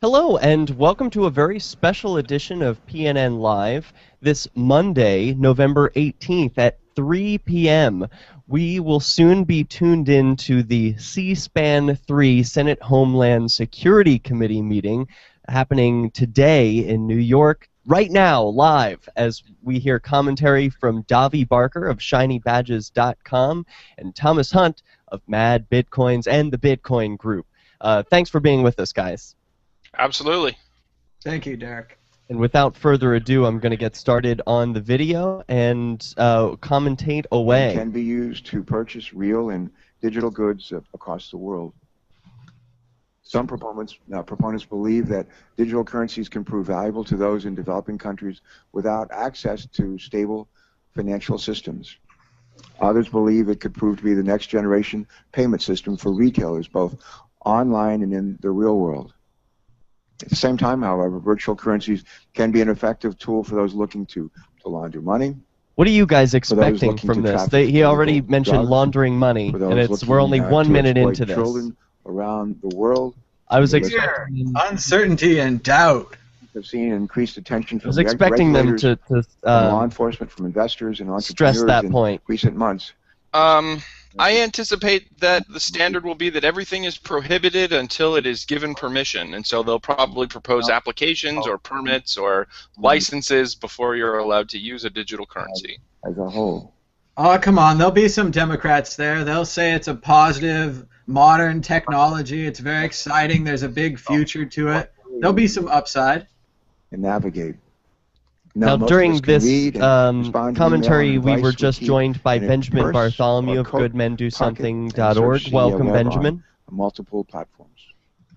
Hello, and welcome to a very special edition of PNN Live this Monday, November 18th at 3 p.m. We will soon be tuned in to the C-SPAN 3 Senate Homeland Security Committee meeting happening today in New York, right now, live, as we hear commentary from Davi Barker of ShinyBadges.com and Thomas Hunt of MadBitcoins and the Bitcoin Group. Thanks for being with us, guys. Absolutely. Thank you, Derek. And without further ado, I'm going to get started on the video and commentate away. It can be used to purchase real and digital goods across the world. Some proponents believe that digital currencies can prove valuable to those in developing countries without access to stable financial systems. Others believe it could prove to be the next generation payment system for retailers, both online and in the real world. At the same time, however, virtual currencies can be an effective tool for those looking to launder money. What are you guys expecting from this? He already mentioned laundering money, and we're only 1 minute into this. Children around the world. I was expecting uncertainty and doubt. Have seen increased attention from them to law enforcement, from investors and entrepreneurs stress that point. Recent months. I anticipate that the standard will be that everything is prohibited until it is given permission, and so they'll probably propose applications or permits or licenses before you're allowed to use a digital currency. As a whole. Oh, come on. There'll be some Democrats there. They'll say it's a positive, modern technology. It's very exciting. There's a big future to it. There'll be some upside. And navigate. Now, during this commentary, we were just joined by Benjamin Bartholomew of GoodMenDoSomething.org. Welcome, Benjamin. Multiple platforms.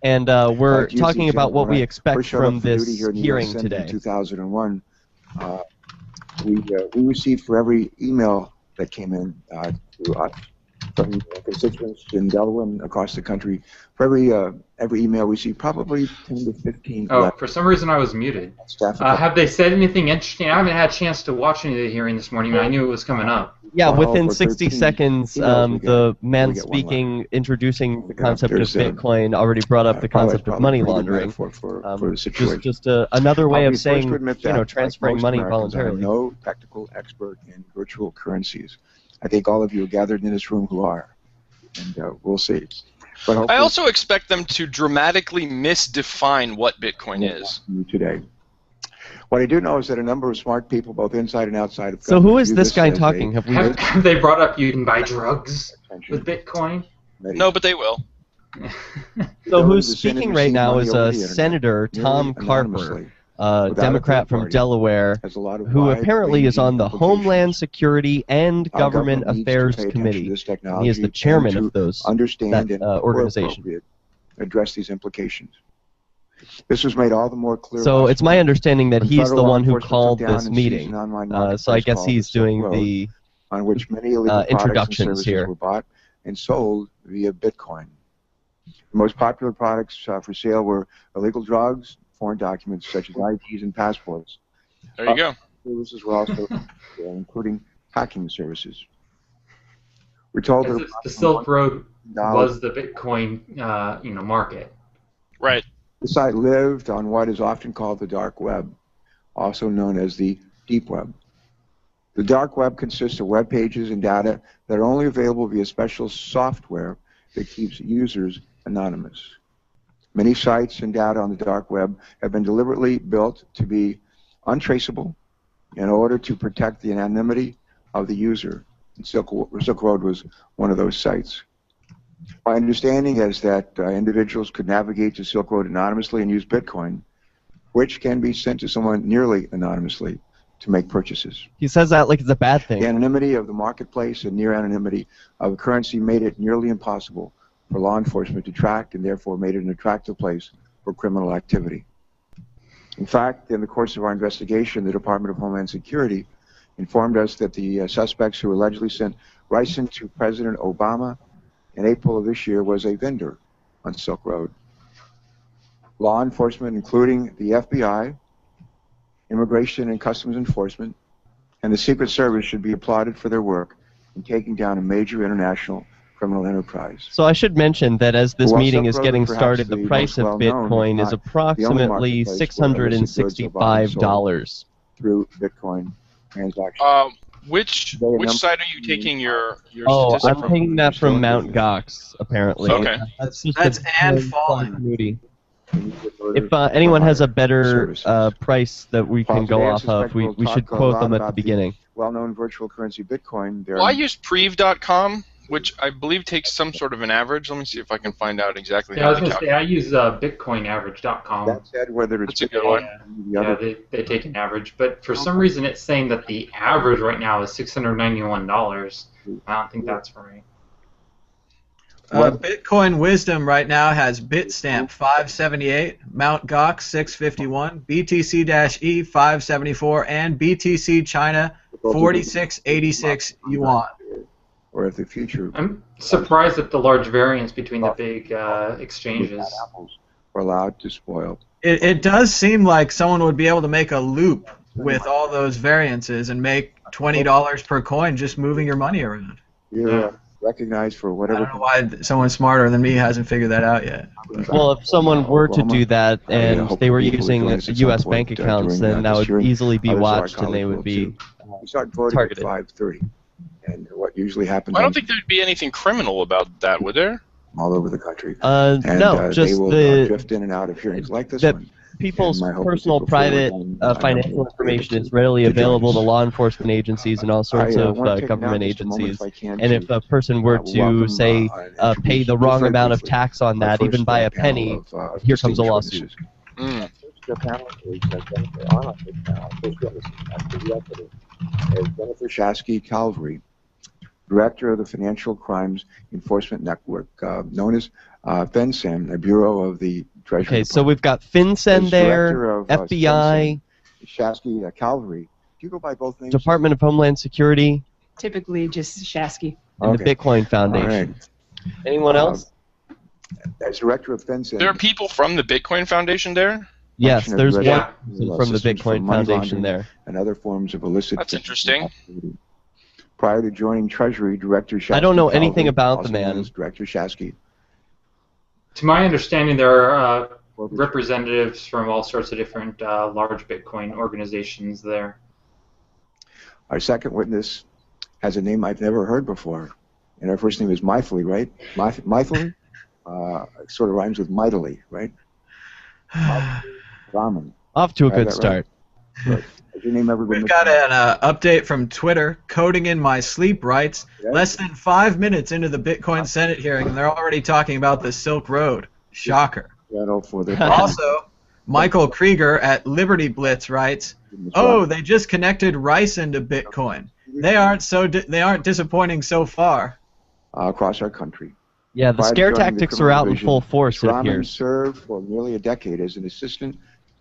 And we're talking about what we expect from this hearing today. In 2001, we received for every email that came in to us from constituents in Delaware and across the country. For every email we see, probably 10 to 15. Oh, for some reason I was muted. Have they said anything interesting? I haven't had a chance to watch any of the hearing this morning, but I knew it was coming up. Yeah, within 60 seconons, the man speaking, introducing the concept of Bitcoin, already brought up the concept of money laundering. Just another way of saying, transferring money voluntarily. I'm no technical expert in virtual currencies. I think all of you are gathered in this room who are, and we'll see. But I also expect them to dramatically misdefine what Bitcoin is. Today. What I do know is that a number of smart people, both inside and outside of government. So who is this guy talking? Have they brought up you can buy drugs with Bitcoin? No, but they will. So who's speaking right now is Senator Tom Carper, Democrat from Delaware, who apparently is on the Homeland Security and Government Affairs Committee. He is the chairman of that organization. Address these implications. This was made all the more clear. So it's my understanding that he's the one who called this meeting. So I guess he's doing the on which many illegal introductions here. Were bought and sold via Bitcoin. The most popular products for sale were illegal drugs, foreign documents such as IDs and passports. There you go. Services were also including hacking services. We're told that the Silk Road was the Bitcoin, market. Right. The site lived on what is often called the dark web, also known as the deep web. The dark web consists of web pages and data that are only available via special software that keeps users anonymous. Many sites and data on the dark web have been deliberately built to be untraceable in order to protect the anonymity of the user. And Silk Road was one of those sites. My understanding is that individuals could navigate to Silk Road anonymously and use Bitcoin, which can be sent to someone nearly anonymously to make purchases. He says that like it's a bad thing. The anonymity of the marketplace and near anonymity of a currency made it nearly impossible for law enforcement to track, and therefore made it an attractive place for criminal activity. In fact, in the course of our investigation, the Department of Homeland Security informed us that the suspects who allegedly sent ricin to President Obama in April of this year was a vendor on Silk Road. Law enforcement, including the FBI, Immigration and Customs Enforcement, and the Secret Service should be applauded for their work in taking down a major international criminal enterprise. So I should mention that as this Well, meeting is Silk Road getting is perhaps started, the the price most of well-known, Bitcoin if is not the only approximately marketplace where illicit goods are bought and sold $665. through Bitcoin transactions. Which number- site are you taking your Oh, statistic I'm from? taking that from Mt. Gox, apparently. Okay. That's just That's a and Bitcoin falling. community. And you get If voted anyone has a for better services. price that we can go Today, I off of, suspect we'll we should talk a quote lot them at the about beginning. well-known virtual currency Bitcoin. There Well, I use Prev.com, which I believe takes some sort of an average. Let me see if I can find out exactly Yeah, I how was they going to say, calculate. I use BitcoinAverage.com. that said, whether it's That's a good one. Bitcoin, the Yeah, other they take an average, but for some reason it's saying that the average right now is $691. I don't think that's right. Bitcoin Wisdom right now has Bitstamp 578, Mt. Gox 651, BTC-E 574, and BTC China 4686 yuan. or if the future I'm surprised at the large variance between the big exchanges. apples are allowed to spoil. It does seem like someone would be able to make a loop with all those variances and make $20 per coin just moving your money around. You're recognized for I whatever. don't know why someone smarter than me hasn't figured that out yet. Well, if someone were to do that and they were using U.S. bank accounts, then that would easily be watched and they would be We start voting targeted. at 5:30, and what usually happens I don't think there'd be anything criminal about that, would there? all over the country. no, They just will the drift in and out of hearings like this that one. people's And my hope is personal, to go private, forward and financial be information able is readily to join available to us. law enforcement agencies and all sorts of wanna take government now just a moment, agencies. if I can, And to, if a person were to, welcome, say, and pay introduce the just wrong very amount of briefly tax on our that, even first, by a panel penny, of, here comes a distinguished lawsuit. witnesses. First panel is Jennifer, on this panel, first witness after the equity, is Jennifer Shasky-Calvary, Director of the Financial Crimes Enforcement Network, known as FinCEN, a bureau of the Treasury Okay, Department. so we've got FinCEN As there, Director of, FBI, Shasky-Calvary. Do you go by both names? Department of Homeland Security, Typically just Shasky. and the Bitcoin Foundation. All right. Anyone else? As Director of FinCEN, There are people from the Bitcoin Foundation there? Yes, there's one Yeah. person from the systems for Bitcoin money Foundation laundering there. and other forms of illicit. That's interesting. activity. Prior to joining Treasury, Director Shasky. I don't know anything Calvary, about the also man. known as Director Shasky. To my understanding, there are representatives from all sorts of different large Bitcoin organizations there. Our second witness has a name I've never heard before, and her first name is Mythily, right? Mythily? Sort of rhymes with mightily, right? Ramen. Off to a Is good that start. right? Has your name ever been We've got an update from Twitter. Coding in my sleep writes, Yeah. less than 5 minutes into the Bitcoin Senate hearing, and they're already talking about the Silk Road. Shocker. for the Also, Michael Krieger at Liberty Blitz writes, "Oh, they just connected Rice into Bitcoin. They aren't disappointing so far." across our country. Yeah, the Prior to scare joining the tactics are criminal out in division, full force, it Raman appears. served for nearly a decade as an assistant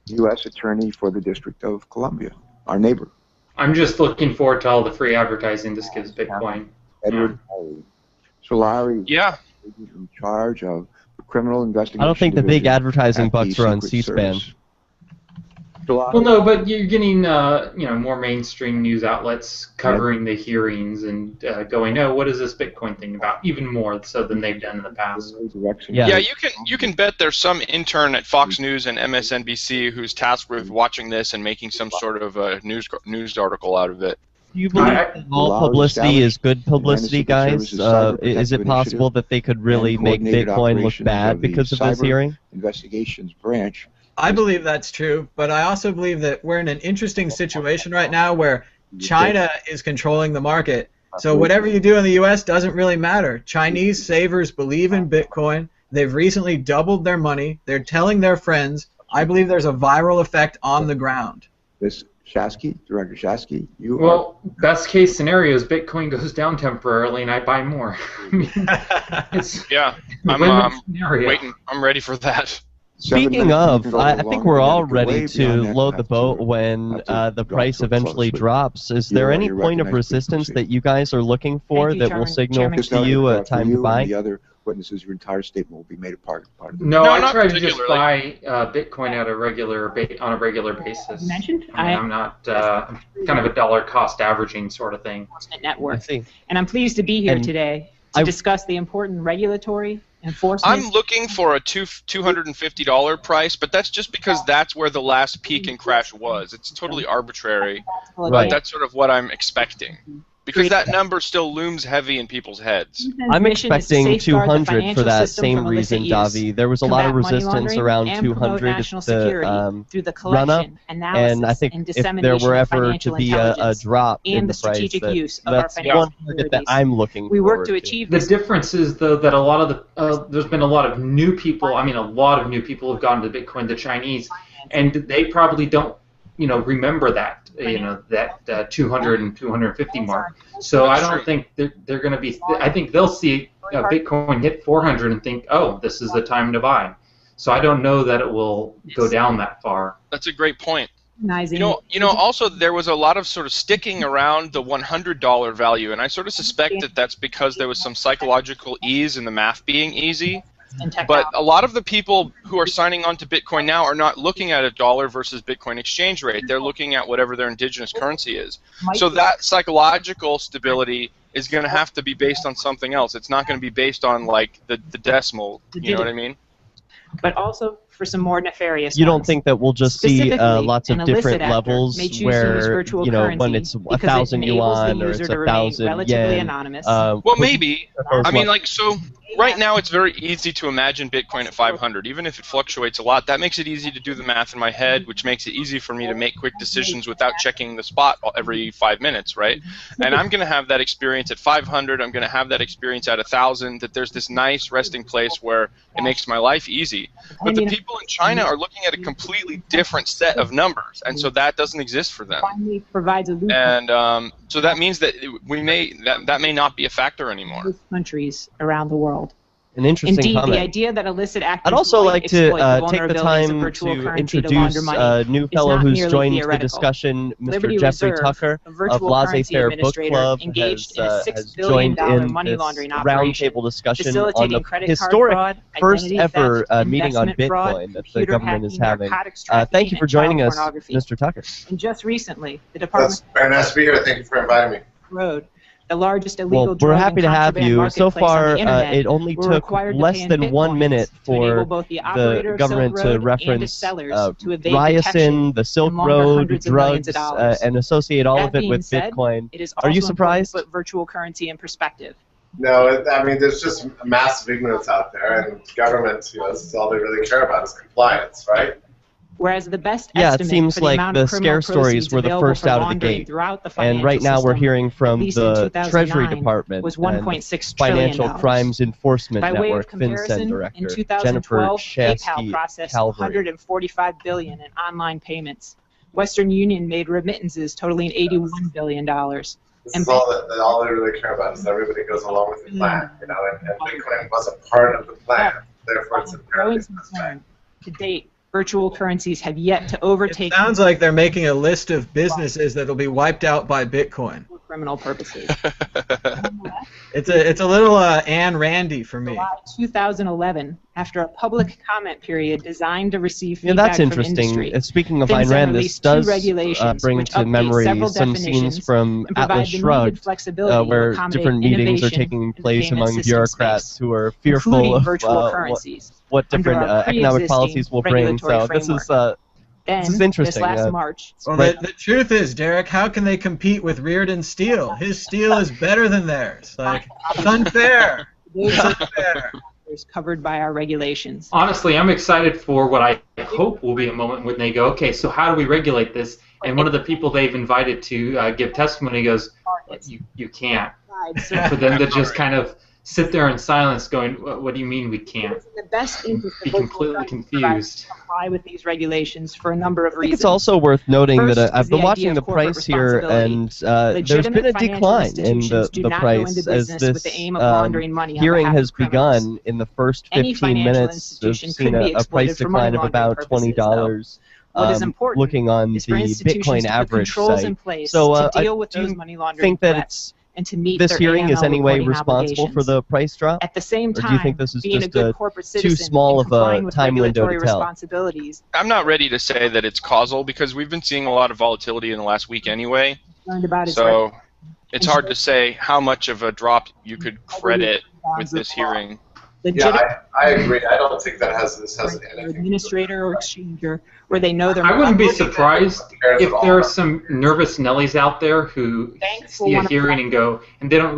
U.S. attorney for the District of Columbia, our neighbor. I'm just looking forward to all the free advertising this gives Bitcoin. Edward Larry. So Larry Yeah. is in charge of the criminal investigation. I don't think the big division advertising at the bucks are on Secret C-SPAN. Service. So Well, no, but you're getting more mainstream news outlets covering the hearings and going, oh, what is this Bitcoin thing about? Even more so than they've done in the past. Yeah. Yeah, you can bet there's some intern at Fox News and MSNBC who's tasked with watching this and making some sort of a news article out of it. Do you believe that all publicity is good publicity, guys? Is it possible that they could really make Bitcoin look bad because of this hearing? Investigations branch. I believe that's true, but I also believe that we're in an interesting situation right now where China is controlling the market. So whatever you do in the U.S. doesn't really matter. Chinese savers believe in Bitcoin. They've recently doubled their money. They're telling their friends. I believe there's a viral effect on the ground. This Shasky, Director Shasky, you Well, best case scenario is Bitcoin goes down temporarily and I buy more. I mean, it's Yeah, a I'm win-win scenario. waiting. I'm ready for that. Speaking of, I think we're all ready to load the boat when the price eventually drops. Is there any point of resistance that you guys are looking for Thank you, that will Chairman. signal Chairman. to you a time to The buy? other witnesses, your entire statement will be made a part of the No, No, I not try to just particularly. buy Bitcoin at a on a regular basis. You mentioned I mean, I'm not I'm kind of a dollar cost averaging sort of thing. Enforcement I Network, see. and I'm pleased to be here And- today to discuss the important regulatory enforcement. I'm looking for a $250 price, but that's just because that's where the last peak and crash was. It's totally arbitrary, but that's sort of what I'm expecting. Because that number still looms heavy in people's heads. I'm expecting 200 for that same reason, Davi. There was a lot of resistance around 200 through the run-up, collection, and analysis, I think and if there dissemination were of ever to financial be a intelligence drop in and the the price, strategic use of our that's financial one target that I'm looking We work forward to achieve The this. difference is, though, that a lot of the there's been a lot of new people. I mean, a lot of new people have gone to Bitcoin, the Chinese, and they probably don't, remember that, that 200 and 250 mark. So I don't think they're going to be. I think they'll see Bitcoin hit 400 and think, oh, this is the time to buy. So I don't know that it will go down that far. That's a great point. Also there was a lot of sort of sticking around the $100 value, and I sort of suspect that that's because there was some psychological ease in the math being easy. But a lot of the people who are signing on to Bitcoin now are not looking at a dollar versus Bitcoin exchange rate. They're looking at whatever their indigenous currency is. So that psychological stability is going to have to be based on something else. It's not going to be based on, like, the decimal. You know what I mean? But also for some more nefarious You don't ones. think that we'll just see Specifically, lots of an illicit different actor levels may choose to use where, virtual when currency it's because it 1,000 enables the yuan or user it's to remain 1,000 relatively yen? anonymous. Well, maybe. I mean, like, so right now it's very easy to imagine Bitcoin at 500. Even if it fluctuates a lot, that makes it easy to do the math in my head, which makes it easy for me to make quick decisions without checking the spot every 5 minutes, right? And I'm going to have that experience at 500. I'm going to have that experience at 1,000, that there's this nice resting place where it makes my life easy. But the people in China are looking at a completely different set of numbers, and so that doesn't exist for them. Finally provides a loophole. And so that means that that may not be a factor anymore. Countries around the world. An interesting Indeed, comment. the idea that illicit actors I'd also might like to exploit take the vulnerabilities of time virtual to currency to introduce launder money a new is fellow not who's merely joined the theoretical. discussion, Mr. Liberty Jeffrey Reserve, Tucker a of virtual currency Laissez-Faire Book administrator Club, engaged in a $6 has billion joined in money this laundering operation, roundtable discussion on facilitating the credit card historic fraud, first identity ever theft, meeting on investment fraud, Bitcoin that the computer government is hacking, having. narcotics trafficking, Thank you for and child joining us, pornography. Mr. Tucker. And just recently, the Department That's very nice to be here. Thank you for inviting me. Road, the largest illegal Well, drug we're happy and to have contraband you. So marketplace on far, the internet, it only were took required to less pay in than 1 Bitcoins minute to enable for both the the operator of government Silk to Road and its reference sellers to evade detection Ryerson, the Silk and launder Road, hundreds of millions drugs, of dollars. and associate all That of it being with said, Bitcoin. It is Are you also important surprised? to put virtual currency in perspective. No, I mean, there's just massive ignorance out there, and government, that's all they really care about is compliance, right? Whereas the best Yeah, it estimate seems for the like amount the of criminal scare stories proceeds were the available first for out of the laundering gate. throughout the And financial right now we're system, hearing at from least in the 2009, Treasury Department was and $1.6 trillion. Financial Crimes Enforcement By way Network of comparison, FinCEN Director in Jennifer 2012, PayPal Shasky processed Calvary. $145 billion in online payments. Western Union made remittances totaling $81 billion. This is all they really care about is everybody goes along with the plan, and Bitcoin wasn't part of the plan, therefore it's Growing imperative. concern. To date, virtual currencies have yet to overtake It sounds like they're making a list of businesses that will be wiped out by Bitcoin. for criminal purposes. It's a little Anne Randy for me. July 2011, after a public comment period designed to receive Yeah, feedback that's from interesting. industry. Speaking of FinCEN Ayn Rand, this released two does regulations bring which to update memory several some scenes definitions from and provide Atlas the needed Shrugged, flexibility to where accommodate different meetings are innovation taking in the place payment among systems bureaucrats space, who are fearful including of virtual currencies. what under different our economic pre-existing policies will bring. regulatory So framework. this is interesting. This last March, Well, Right. the truth is, Derek, how can they compete with Reardon Steel? His steel is better than theirs. Like, it's unfair. It's unfair. is covered by our regulations. Honestly, I'm excited for what I hope will be a moment when they go, okay, so how do we regulate this? And one of the people they've invited to give testimony goes, you can't. For them to just kind of sit there in silence going, what do you mean we can't? The best interest Be of local completely government confused. to comply with these regulations for a number of I think reasons. it's also worth noting First that I've is been the watching idea the of corporate price here, and there's Legitimate been a financial decline in institutions do the not go into price as business with this the aim of laundering money on hearing behalf has of criminals. begun. In the first Any 15 financial minutes, we've institution seen could be a price exploited for money decline of laundering about purposes, $20. What is important looking on is for the institutions Bitcoin to put average controls site. in place So to deal with do you those money laundering think that threats and to meet this their hearing is AML any way reporting responsible for obligations. the price drop? At the same Or do time, you think this is being just a good a corporate too citizen small and of a complying with time window to regulatory tell? responsibilities, I'm not ready to say that it's causal because we've been seeing a lot of volatility in the last week anyway. learned about its So It's hard to say how much of a drop you could credit with this hearing. Yeah, I agree. I don't think this has anything administrator or exchanger where they know they're. I wouldn't be surprised if there are some nervous Nellies out there who see a hearing and go, and they're not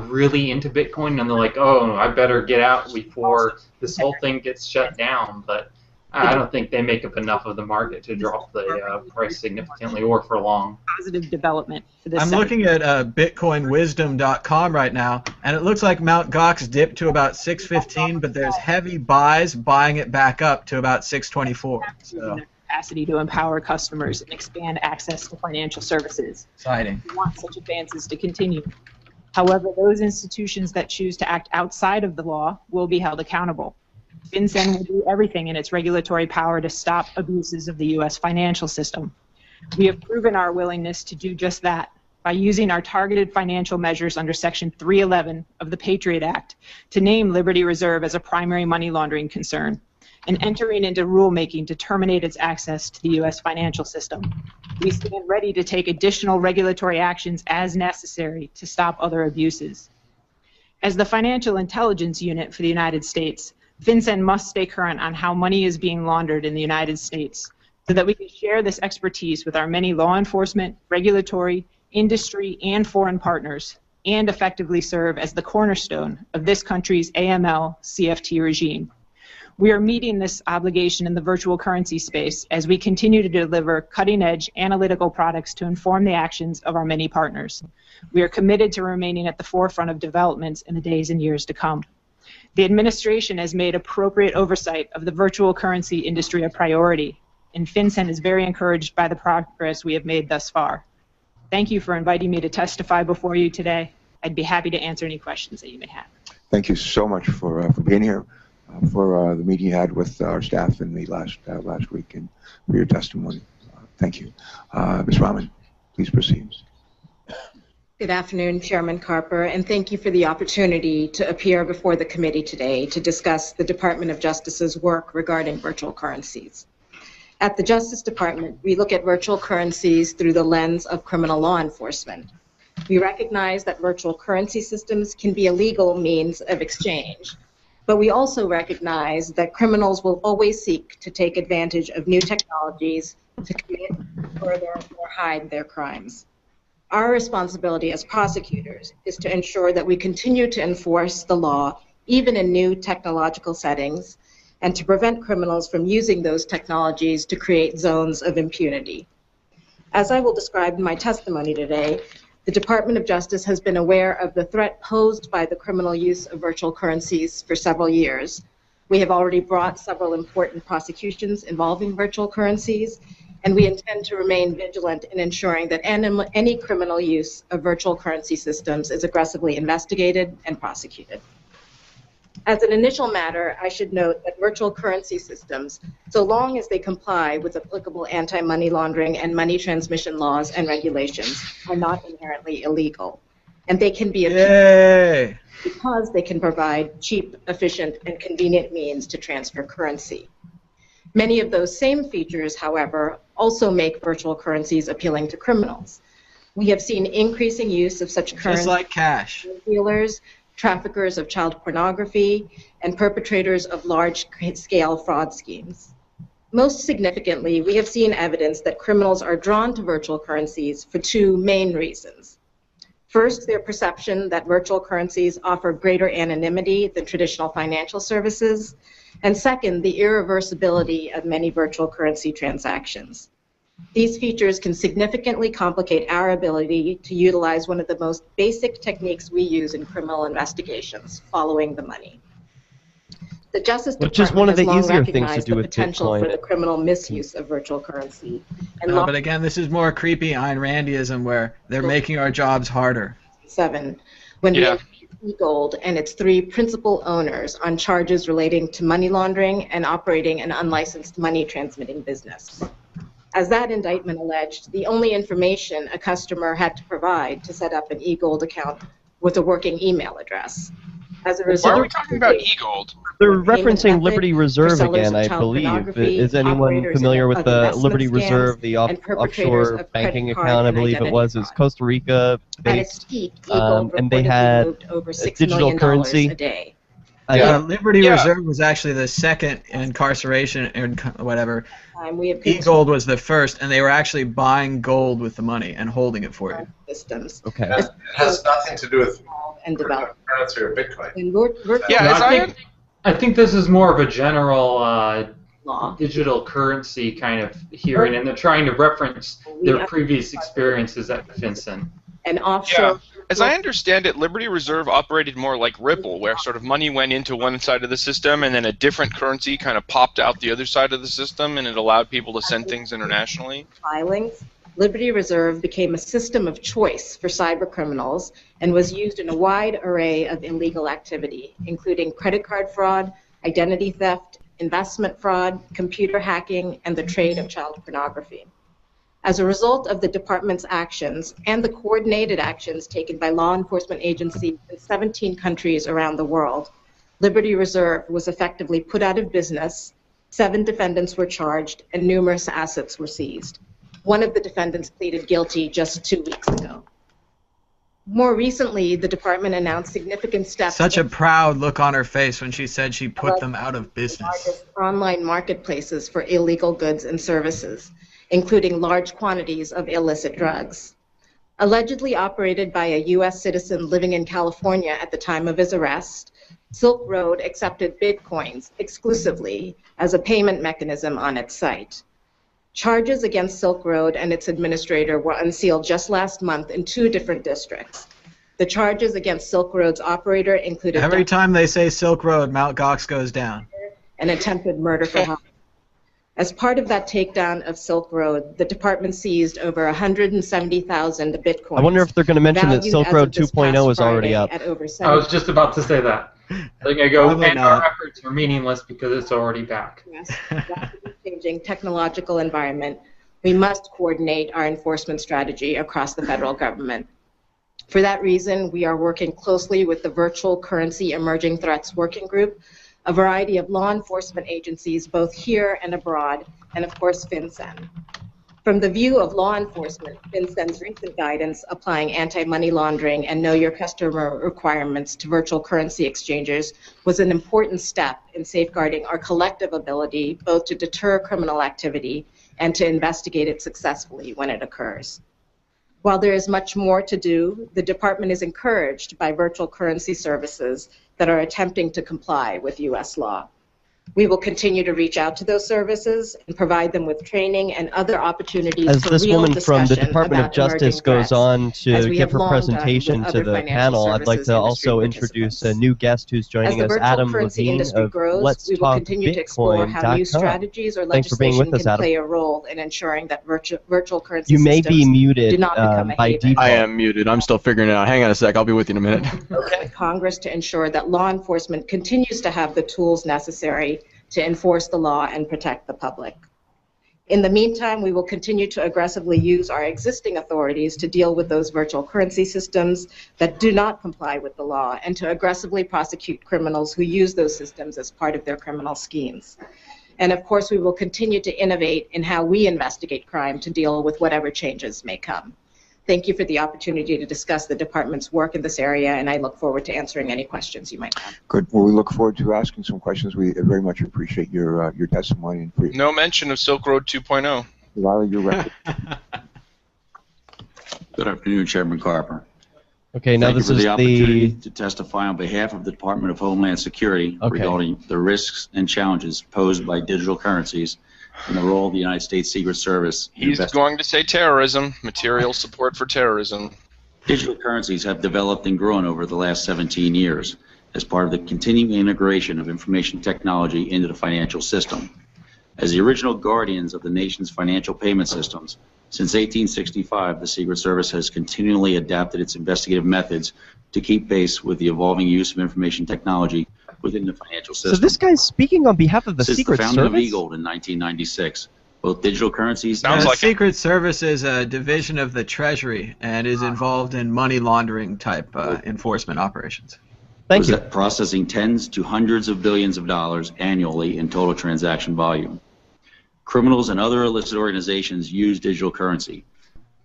really into Bitcoin, and they're like, oh, I better get out before this whole thing gets shut down. But I don't think they make up enough of the market to drop the price significantly or for long. Positive development for this. I'm looking at BitcoinWisdom.com right now, and it looks like Mt. Gox dipped to about 615, but there's heavy buys buying it back up to about 624. So. Capacity to empower customers and expand access to financial services. Exciting. We want such advances to continue. However, those institutions that choose to act outside of the law will be held accountable. FinCEN will do everything in its regulatory power to stop abuses of the U.S. financial system. We have proven our willingness to do just that by using our targeted financial measures under Section 311 of the Patriot Act to name Liberty Reserve as a primary money laundering concern and entering into rulemaking to terminate its access to the U.S. financial system. We stand ready to take additional regulatory actions as necessary to stop other abuses. As the Financial Intelligence Unit for the United States, FinCEN must stay current on how money is being laundered in the United States so that we can share this expertise with our many law enforcement, regulatory, industry, and foreign partners, and effectively serve as the cornerstone of this country's AML CFT regime. We are meeting this obligation in the virtual currency space as we continue to deliver cutting-edge analytical products to inform the actions of our many partners. We are committed to remaining at the forefront of developments in the days and years to come. The administration has made appropriate oversight of the virtual currency industry a priority, and FinCEN is very encouraged by the progress we have made thus far. Thank you for inviting me to testify before you today. I'd be happy to answer any questions that you may have. Thank you so much for being here, for the meeting you had with our staff in the last week, and for your testimony. Thank you. Ms. Rahman, please proceed. Good afternoon, Chairman Carper, and thank you for the opportunity to appear before the committee today to discuss the Department of Justice's work regarding virtual currencies. At the Justice Department, we look at virtual currencies through the lens of criminal law enforcement. We recognize that virtual currency systems can be a legal means of exchange, but we also recognize that criminals will always seek to take advantage of new technologies to commit, further, or hide their crimes. Our responsibility as prosecutors is to ensure that we continue to enforce the law even in new technological settings and to prevent criminals from using those technologies to create zones of impunity. As I will describe in my testimony today, the Department of Justice has been aware of the threat posed by the criminal use of virtual currencies for several years. We have already brought several important prosecutions involving virtual currencies, and we intend to remain vigilant in ensuring that any criminal use of virtual currency systems is aggressively investigated and prosecuted. As an initial matter, I should note that virtual currency systems, so long as they comply with applicable anti-money laundering and money transmission laws and regulations, are not inherently illegal. And they can be appealed because they can provide cheap, efficient, and convenient means to transfer currency. Many of those same features, however, also make virtual currencies appealing to criminals. We have seen increasing use of such currencies, just like cash, dealers, traffickers of child pornography, and perpetrators of large-scale fraud schemes. Most significantly, we have seen evidence that criminals are drawn to virtual currencies for two main reasons. First, their perception that virtual currencies offer greater anonymity than traditional financial services, and second, the irreversibility of many virtual currency transactions. These features can significantly complicate our ability to utilize one of the most basic techniques we use in criminal investigations, following the money. The Justice Department has long recognized the potential for the criminal misuse of virtual currency. No, but again, this is more creepy Ayn Randiism where they're making our jobs harder. When we E-Gold and its three principal owners on charges relating to money laundering and operating an unlicensed money transmitting business. As that indictment alleged, the only information a customer had to provide to set up an E-Gold account was a working email address. As a Why result, are we talking about e-gold? They're payment referencing method Liberty for Reserve sellers again, of I child believe. pornography, Is anyone operators familiar with of the investment Liberty scams, Reserve, the and perpetrators offshore of banking credit card account, I and believe it identity was? It was fraud. Costa Rica At its based, peak, eGold and they reportedly had moved over a $6 digital million currency. a day. Liberty Yeah. Reserve was actually the second incarceration and whatever. We have E-gold was the first, and they were actually buying gold with the money and holding it for you. systems Okay. It has nothing to do with and develop. cryptocurrency or Bitcoin. And virtual Yeah, No, as I think this is more of a general law. digital currency kind of hearing, and they're trying to reference their previous experiences at FinCEN. And offshore. As I understand it, Liberty Reserve operated more like Ripple, where sort of money went into one side of the system and then a different currency kind of popped out the other side of the system, and it allowed people to send things internationally. Filings, Liberty Reserve became a system of choice for cyber criminals and was used in a wide array of illegal activity, including credit card fraud, identity theft, investment fraud, computer hacking, and the trade of child pornography. As a result of the department's actions and the coordinated actions taken by law enforcement agencies in 17 countries around the world, Liberty Reserve was effectively put out of business, 7 defendants were charged, and numerous assets were seized. One of the defendants pleaded guilty just 2 weeks ago. More recently, the department announced significant steps. Such a proud look on her face when she said she put them out of business. Largest online marketplaces for illegal goods and services, including large quantities of illicit drugs. Allegedly operated by a U.S. citizen living in California at the time of his arrest, Silk Road accepted Bitcoins exclusively as a payment mechanism on its site. Charges against Silk Road and its administrator were unsealed just last month in 2 different districts. The charges against Silk Road's operator included Every time they say Silk Road, Mt. Gox goes down. and attempted murder for hire. As part of that takedown of Silk Road, the department seized over 170,000 Bitcoins. I wonder if they're going to mention that valued Silk as Road of this 2.0 past is already Friday up. At over I was just about to say that. They're going to go, Probably and our not. efforts are meaningless because it's already back. rapidly changing technological environment, we must coordinate our enforcement strategy across the federal government. For that reason, we are working closely with the Virtual Currency Emerging Threats Working Group, a variety of law enforcement agencies both here and abroad, and of course FinCEN. From the view of law enforcement, FinCEN's recent guidance applying anti-money laundering and know your customer requirements to virtual currency exchanges was an important step in safeguarding our collective ability both to deter criminal activity and to investigate it successfully when it occurs. While there is much more to do, the department is encouraged by virtual currency services that are attempting to comply with U.S. law. We will continue to reach out to those services and provide them with training and other opportunities As for this real woman from the discussion Department of about Justice emerging goes threats, on as to we give have her long done with presentation to other the financial panel, I'd like services to industry also introduce a participants. new guest who's As joining the us, virtual Adam currency Levine industry of grows, Let's we will Talk continue to explore how new Bitcoin.com. strategies or Thanks for being legislation with us, can Adam. play a role in ensuring that virtual currency You may systems be muted do not become a by haven. default. I am muted. I'm still figuring it out. Hang on a sec. I'll be with you in a minute. Okay. Congress to ensure that law enforcement continues to have the tools necessary to enforce the law and protect the public. In the meantime, we will continue to aggressively use our existing authorities to deal with those virtual currency systems that do not comply with the law and to aggressively prosecute criminals who use those systems as part of their criminal schemes. And of course, we will continue to innovate in how we investigate crime to deal with whatever changes may come. Thank you for the opportunity to discuss the department's work in this area, and I look forward to answering any questions you might have. Good. Well, we look forward to asking some questions. We very much appreciate your testimony and for No mention of Silk Road 2.0. Lila, your record. Good afternoon, Chairman Carper. Okay, now Thank you this for is the opportunity the... to testify on behalf of the Department of Homeland Security Okay. regarding the risks and challenges posed by digital currencies and the role of the United States Secret Service in He's going to say terrorism, material support for terrorism. Digital currencies have developed and grown over the last 17 years as part of the continuing integration of information technology into the financial system. As the original guardians of the nation's financial payment systems, since 1865, the Secret Service has continually adapted its investigative methods to keep pace with the evolving use of information technology within the financial system. So this guy's speaking on behalf of the Since Secret the founding Service? of eGold in 1996, both digital currencies Sounds The like Secret Service is a division of the Treasury and is involved in money laundering type enforcement operations. Thank you. Processing tens to hundreds of billions of dollars annually in total transaction volume. Criminals and other illicit organizations use digital currency.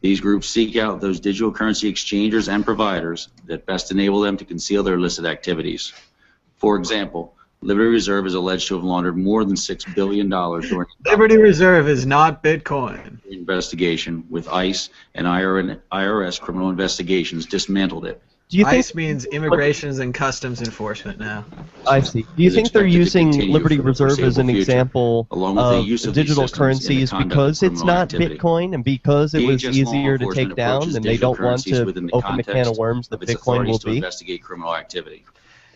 These groups seek out those digital currency exchangers and providers that best enable them to conceal their illicit activities. For example, Liberty Reserve is alleged to have laundered more than $6 billion during Liberty Reserve is not Bitcoin. Investigation, with ICE and IRS criminal investigations dismantled it. Do you think ICE means Immigrations and Customs Enforcement now? I see. Do you think they're using Liberty Reserve as an example of digital currencies because it's not Bitcoin and because it was easier to take down and they don't want to open the can of worms that Bitcoin will be? Investigate criminal activity.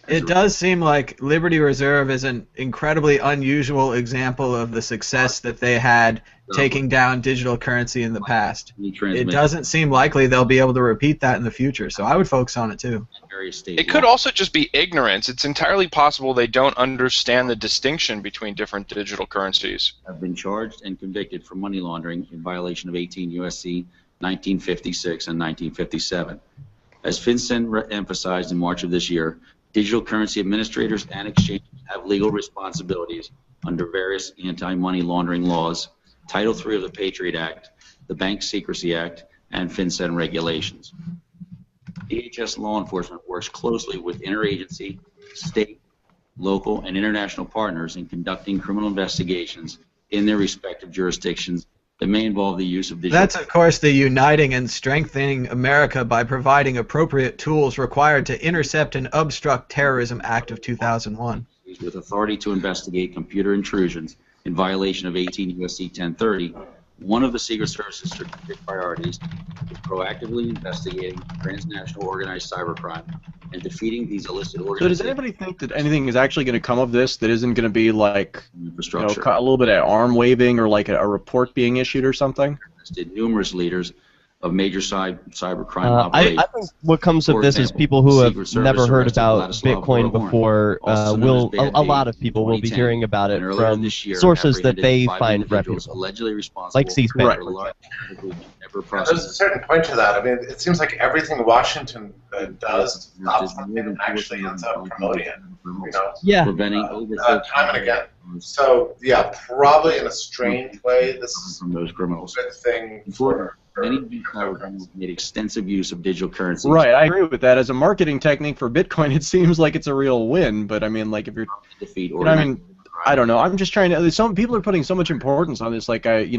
It does seem like Liberty Reserve is an incredibly unusual example of the success that they had taking down digital currency in the past. It doesn't seem likely they'll be able to repeat that in the future, so I would focus on it too. It could also just be ignorance. It's entirely possible they don't understand the distinction between different digital currencies. Have been charged and convicted for money laundering in violation of 18 U.S.C. 1956 and 1957. As FinCEN emphasized in March of this year, digital currency administrators and exchanges have legal responsibilities under various anti-money laundering laws, Title III of the Patriot Act, the Bank Secrecy Act, and FinCEN regulations. DHS law enforcement works closely with interagency, state, local, and international partners in conducting criminal investigations in their respective jurisdictions that may involve the use of digital. That's, of course, the uniting and strengthening America by providing appropriate tools required to intercept and obstruct terrorism act of 2001. With authority to investigate computer intrusions in violation of 18 U.S.C. 1030, one of the Secret Service's strategic priorities is proactively investigating transnational organized cybercrime and defeating these illicit organizations. So does anybody think that anything is actually going to come of this that isn't going to be like, you know, a little bit of arm waving or like a report being issued or something? Numerous leaders of major cybercrime operations. I think what comes of this is people who have never heard about Bitcoin before will, a lot of people will be hearing about it from sources that they find reputable, like C-SPAN. Right. There's a certain point to that. I mean, it seems like everything Washington does stops and actually ends up promoting it. You know, yeah. Time and again. So yeah, probably in a strange way, this is from those criminals. a good thing for. Many cybercriminals made extensive use of digital currency. Right, I agree with that. As a marketing technique for Bitcoin, it seems like it's a real win. But I mean, like if you're, I mean, I don't know. I'm just trying to. Some people are putting so much importance on this. Like Thomas,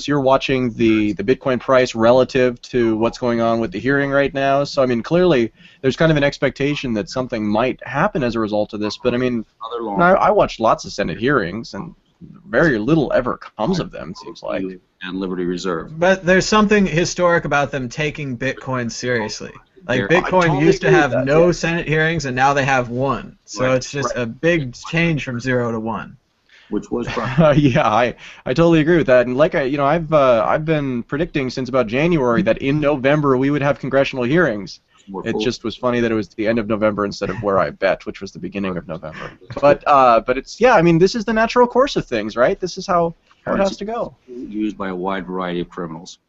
you're watching the Bitcoin price relative to what's going on with the hearing right now. So I mean, clearly there's kind of an expectation that something might happen as a result of this. But I mean, I watched lots of Senate hearings and very little ever comes of them, it seems like. And Liberty Reserve. But there's something historic about them taking Bitcoin seriously. Like Bitcoin used to have no Senate hearings, and now they have one. So it's just a big change from 0 to 1. Which was yeah, I totally agree with that. And like I've been predicting since about January that in November we would have congressional hearings. It just was funny that it was the end of November instead of where I bet, which was the beginning of November. But it's, yeah, I mean, this is the natural course of things, right? This is how it has to go. Used by a wide variety of criminals.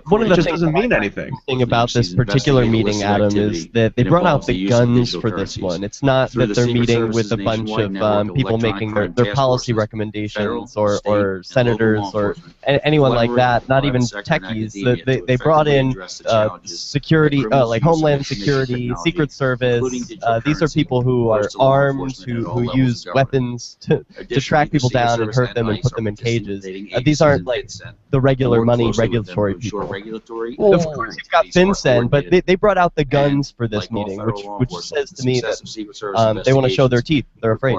One of the things doesn't mean anything. Thing about this particular meeting, Adam, is that they brought out the guns for this one. It's not that they're meeting with a bunch of people making their policy recommendations or senators or anyone like that, not even techies. They brought in security, like Homeland Security, Secret Service. These are people who are armed, who use weapons to track people down and hurt them and put them in cages. These aren't like the regular money regulatory people. Well, of course, you've got FinCEN, but they brought out the guns for this meeting, which says to me that they want to show their teeth. They're afraid.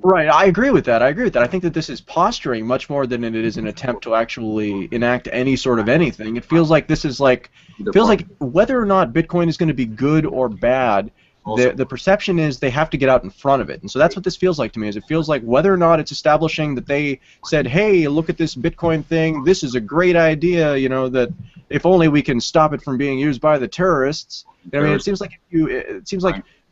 Right, I agree with that. I think that this is posturing much more than it is an attempt to actually enact any sort of anything. It feels like this is like whether or not Bitcoin is going to be good or bad. The perception is they have to get out in front of it, and so that's what this feels like to me. Is it feels like whether or not it's establishing that they said, "Hey, look at this Bitcoin thing. This is a great idea. You know that if only we can stop it from being used by the terrorists." I mean, it seems like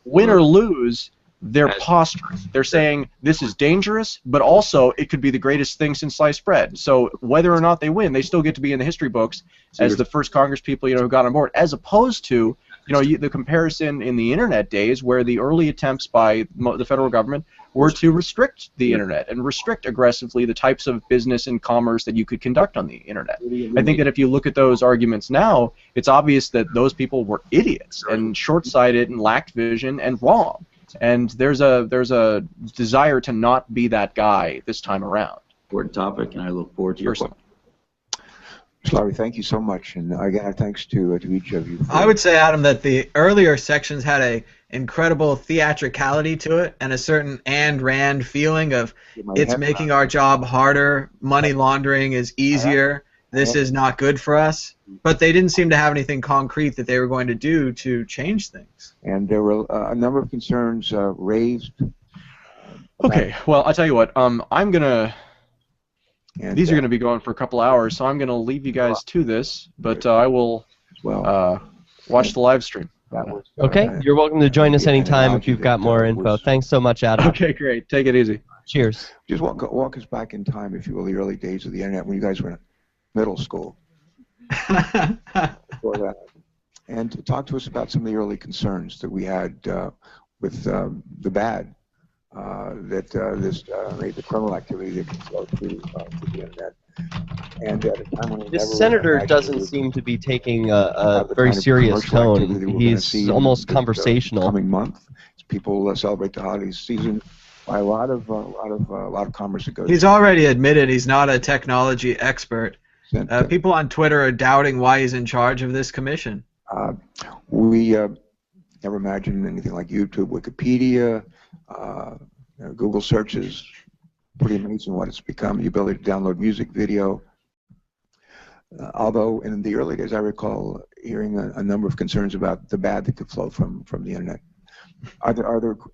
win or lose, they're posturing. They're saying this is dangerous, but also it could be the greatest thing since sliced bread. So whether or not they win, they still get to be in the history books as the first Congress people who got on board, as opposed to the comparison in the internet days where the early attempts by the federal government were to restrict the internet and restrict aggressively the types of business and commerce that you could conduct on the internet. I think that if you look at those arguments now, it's obvious that those people were idiots and short-sighted and lacked vision and wrong. And there's a desire to not be that guy this time around. Important topic, and I look forward to your question. Larry, thank you so much, and again, thanks to each of you. I would say, Adam, that the earlier sections had a incredible theatricality to it and a certain Ayn Rand feeling of it's making our job harder, money laundering is easier, this is not good for us. But they didn't seem to have anything concrete that they were going to do to change things. And there were a number of concerns raised. Okay, well, I'll tell you what, these are going to be going for a couple hours, so I'm going to leave you guys to this, but I will watch the live stream. Okay, you're welcome to join us anytime if you've got more info. Thanks so much, Adam. Okay, great. Take it easy. Cheers. Just walk us back in time, if you will, the early days of the internet when you guys were in middle school. Before that. And to talk to us about some of the early concerns that we had with the bad that made the criminal activity that could flow through the internet. And at a time when this senator doesn't seem to be taking a very serious tone. He's almost conversational. Coming month, as people celebrate the holiday season, by a lot of commerce that goes. He's already admitted he's not a technology expert. People on Twitter are doubting why he's in charge of this commission. We never imagined anything like YouTube, Wikipedia, Google searches. Pretty amazing what it's become. The ability to download music, video. Although in the early days, I recall hearing a number of concerns about the bad that could flow from the internet.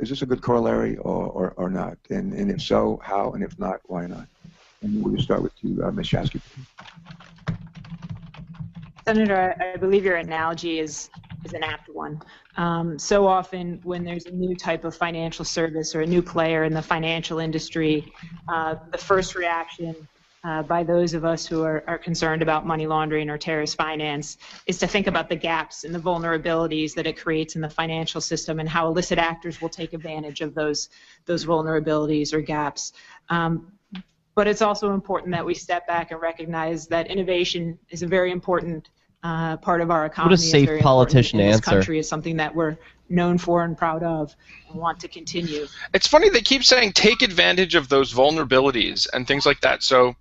Is this a good corollary or not? And if so, how? And if not, why not? And we'll start with you, Ms. Shasky. Senator, I believe your analogy is an apt one. So often when there's a new type of financial service or a new player in the financial industry, the first reaction by those of us who are concerned about money laundering or terrorist finance is to think about the gaps and the vulnerabilities that it creates in the financial system and how illicit actors will take advantage of those vulnerabilities or gaps. But it's also important that we step back and recognize that innovation is a very important part of our economy. What a safe politician answer. This country is something that we're known for and proud of and want to continue. It's funny they keep saying take advantage of those vulnerabilities and things like that. So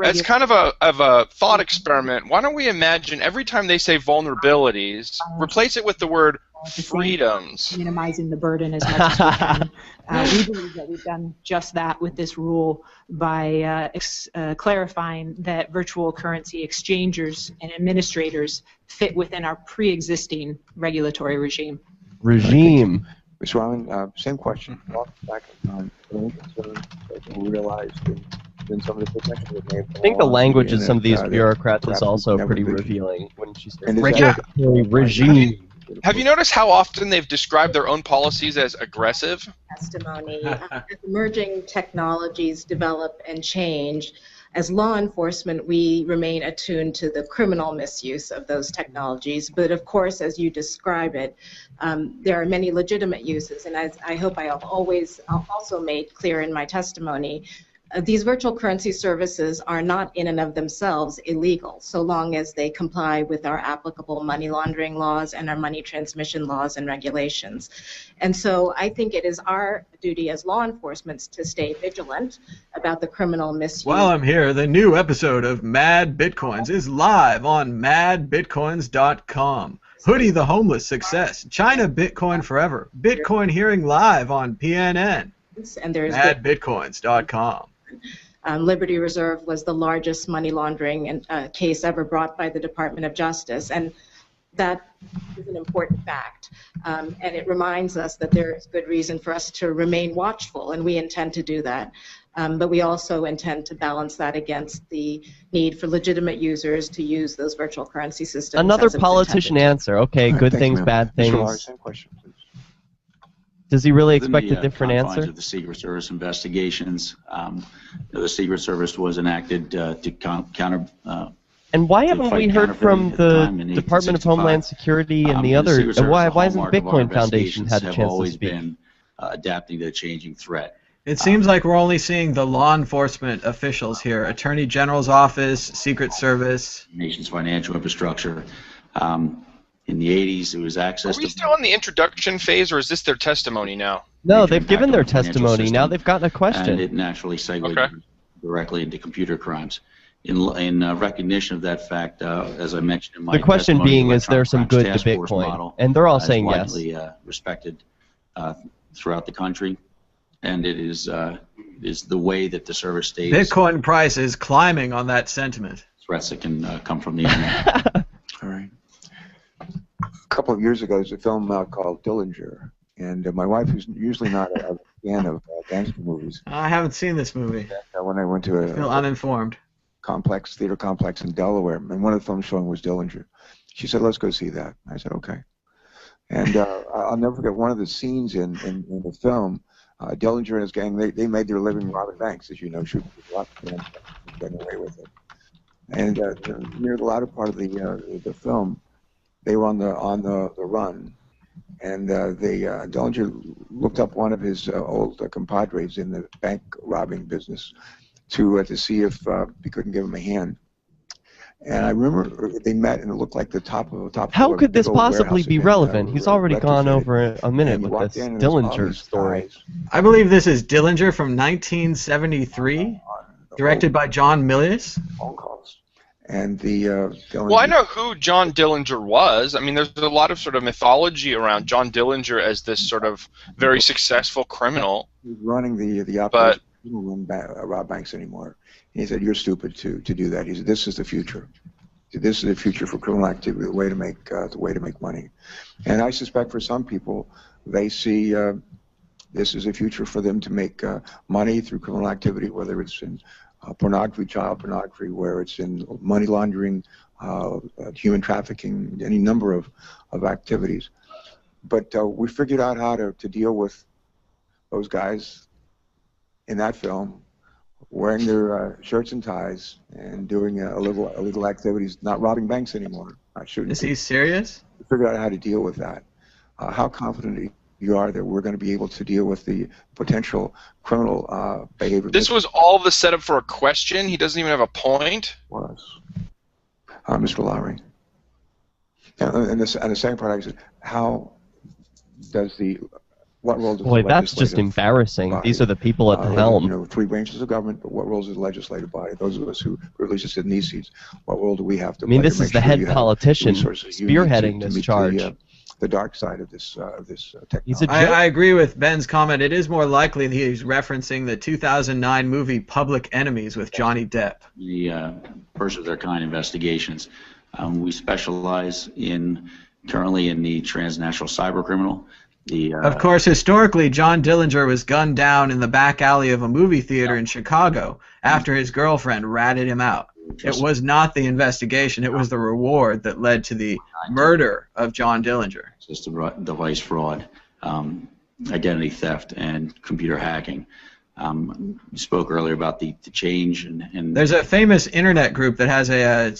it's kind of a thought experiment. Why don't we imagine every time they say vulnerabilities, replace it with the word freedoms. Minimizing the burden as much as we can. We believe that we've done just that with this rule by clarifying that virtual currency exchangers and administrators fit within our pre-existing regulatory regime. Ms. Ryan, same question. Back in time, any concerns that we realized in some of the protection that may have I think the language of some of these bureaucrats is also pretty revealing. Wouldn't you say? Regulatory regime. Have you noticed how often they've described their own policies as aggressive? Testimony. As emerging technologies develop and change, as law enforcement, we remain attuned to the criminal misuse of those technologies. But of course, as you describe it, there are many legitimate uses. And as I hope I have always also made clear in my testimony, these virtual currency services are not in and of themselves illegal, so long as they comply with our applicable money laundering laws and our money transmission laws and regulations. And so I think it is our duty as law enforcement to stay vigilant about the criminal misuse. While I'm here, the new episode of Mad Bitcoins is live on madbitcoins.com. Hoodie the Homeless Success, China Bitcoin Forever, Bitcoin Hearing live on PNN, and there's madbitcoins.com. Liberty Reserve was the largest money laundering case ever brought by the Department of Justice, and that is an important fact. And it reminds us that there is good reason for us to remain watchful, and we intend to do that. But we also intend to balance that against the need for legitimate users to use those virtual currency systems. Another politician answer. Okay, good things, bad things. Mr. Lars, same question, please. Does he really expect a different answer? Of the Secret Service investigations, the Secret Service was enacted to counter And why to haven't fight we heard from counterfeiting at the the time in Department of 1865. Homeland Security and the The other? Secret Service, Why the hasn't hallmark of our Bitcoin Foundation investigations had a have chance to always speak? been adapting to the changing threat. It seems like we're only seeing the law enforcement officials here: Attorney General's office, Secret Service. Nation's financial infrastructure. In the 80s, it was access Are we to still in the introduction phase, or is this their testimony now? No, major they've given impact their on the financial testimony. Now system, they've gotten a and question. it naturally segued Okay. directly into computer crimes. In recognition of that fact, as I mentioned in my The question testimony, being, the is there some good Electronic to Task Force Bitcoin? model, And they're all is saying yes. widely respected throughout the country, and it is the way that the service stays Bitcoin price is climbing on that sentiment. threats that can come from the internet. All right. A couple of years ago, there's a film out called Dillinger, and my wife, who's usually not a fan of gangster movies, I haven't seen this movie. when I went to I feel a uninformed. theater complex in Delaware, and one of the films showing was Dillinger. She said, "Let's go see that." I said, "Okay." And I'll never forget one of the scenes in the film. Dillinger and his gang, they made their living robbing banks, as you know, shooting people up and getting away with it. And near the latter part of the film, they were on the run, and Dillinger looked up one of his old compadres in the bank robbing business to see if he couldn't give him a hand. And I remember they met, and it looked like the top of a top. How could this possibly be relevant? He's already gone over a minute with this Dillinger story. I believe this is Dillinger from 1973, directed by John Milius. Phone calls. And Dillinger, Well, I know who John Dillinger was. I mean, there's a lot of sort of mythology around John Dillinger as this sort of very successful criminal. He was running the operation. He didn't rob banks anymore. And he said, "You're stupid to do that." He said, "This is the future. This is the future for criminal activity, the way to make money." And I suspect for some people, they see this is a future for them to make money through criminal activity, whether it's in pornography, child pornography, where it's in money laundering, human trafficking, any number of activities. But we figured out how to deal with those guys in that film, wearing their shirts and ties and doing illegal activities, not robbing banks anymore, not shooting. Is he serious? We figured out how to deal with that. How confident you are that we're going to be able to deal with the potential criminal behavior? This was all the setup for a question. He doesn't even have a point. Was Mr. Lowry. And the second part, I said, what role does Boy, the that's just legislative embarrassing. body, These are the people at the helm. You know, three branches of government, but what roles does the legislative body?Ose of us who privileged to sit in these seats, what role do we have to play? I mean, this to is make the sure head you have politician resources you need spearheading to this meet charge. The dark side of this technology. He's a joke. I agree with Ben's comment. It is more likely that he's referencing the 2009 movie Public Enemies with Johnny Depp. The first of their kind investigations. We specialize currently in the transnational cyber criminal. Of course, historically, John Dillinger was gunned down in the back alley of a movie theater in Chicago after his girlfriend ratted him out. It was not the investigation, it was the reward that led to the murder of John Dillinger. System device fraud, identity theft, and computer hacking. You spoke earlier about the change and there's a famous internet group that has a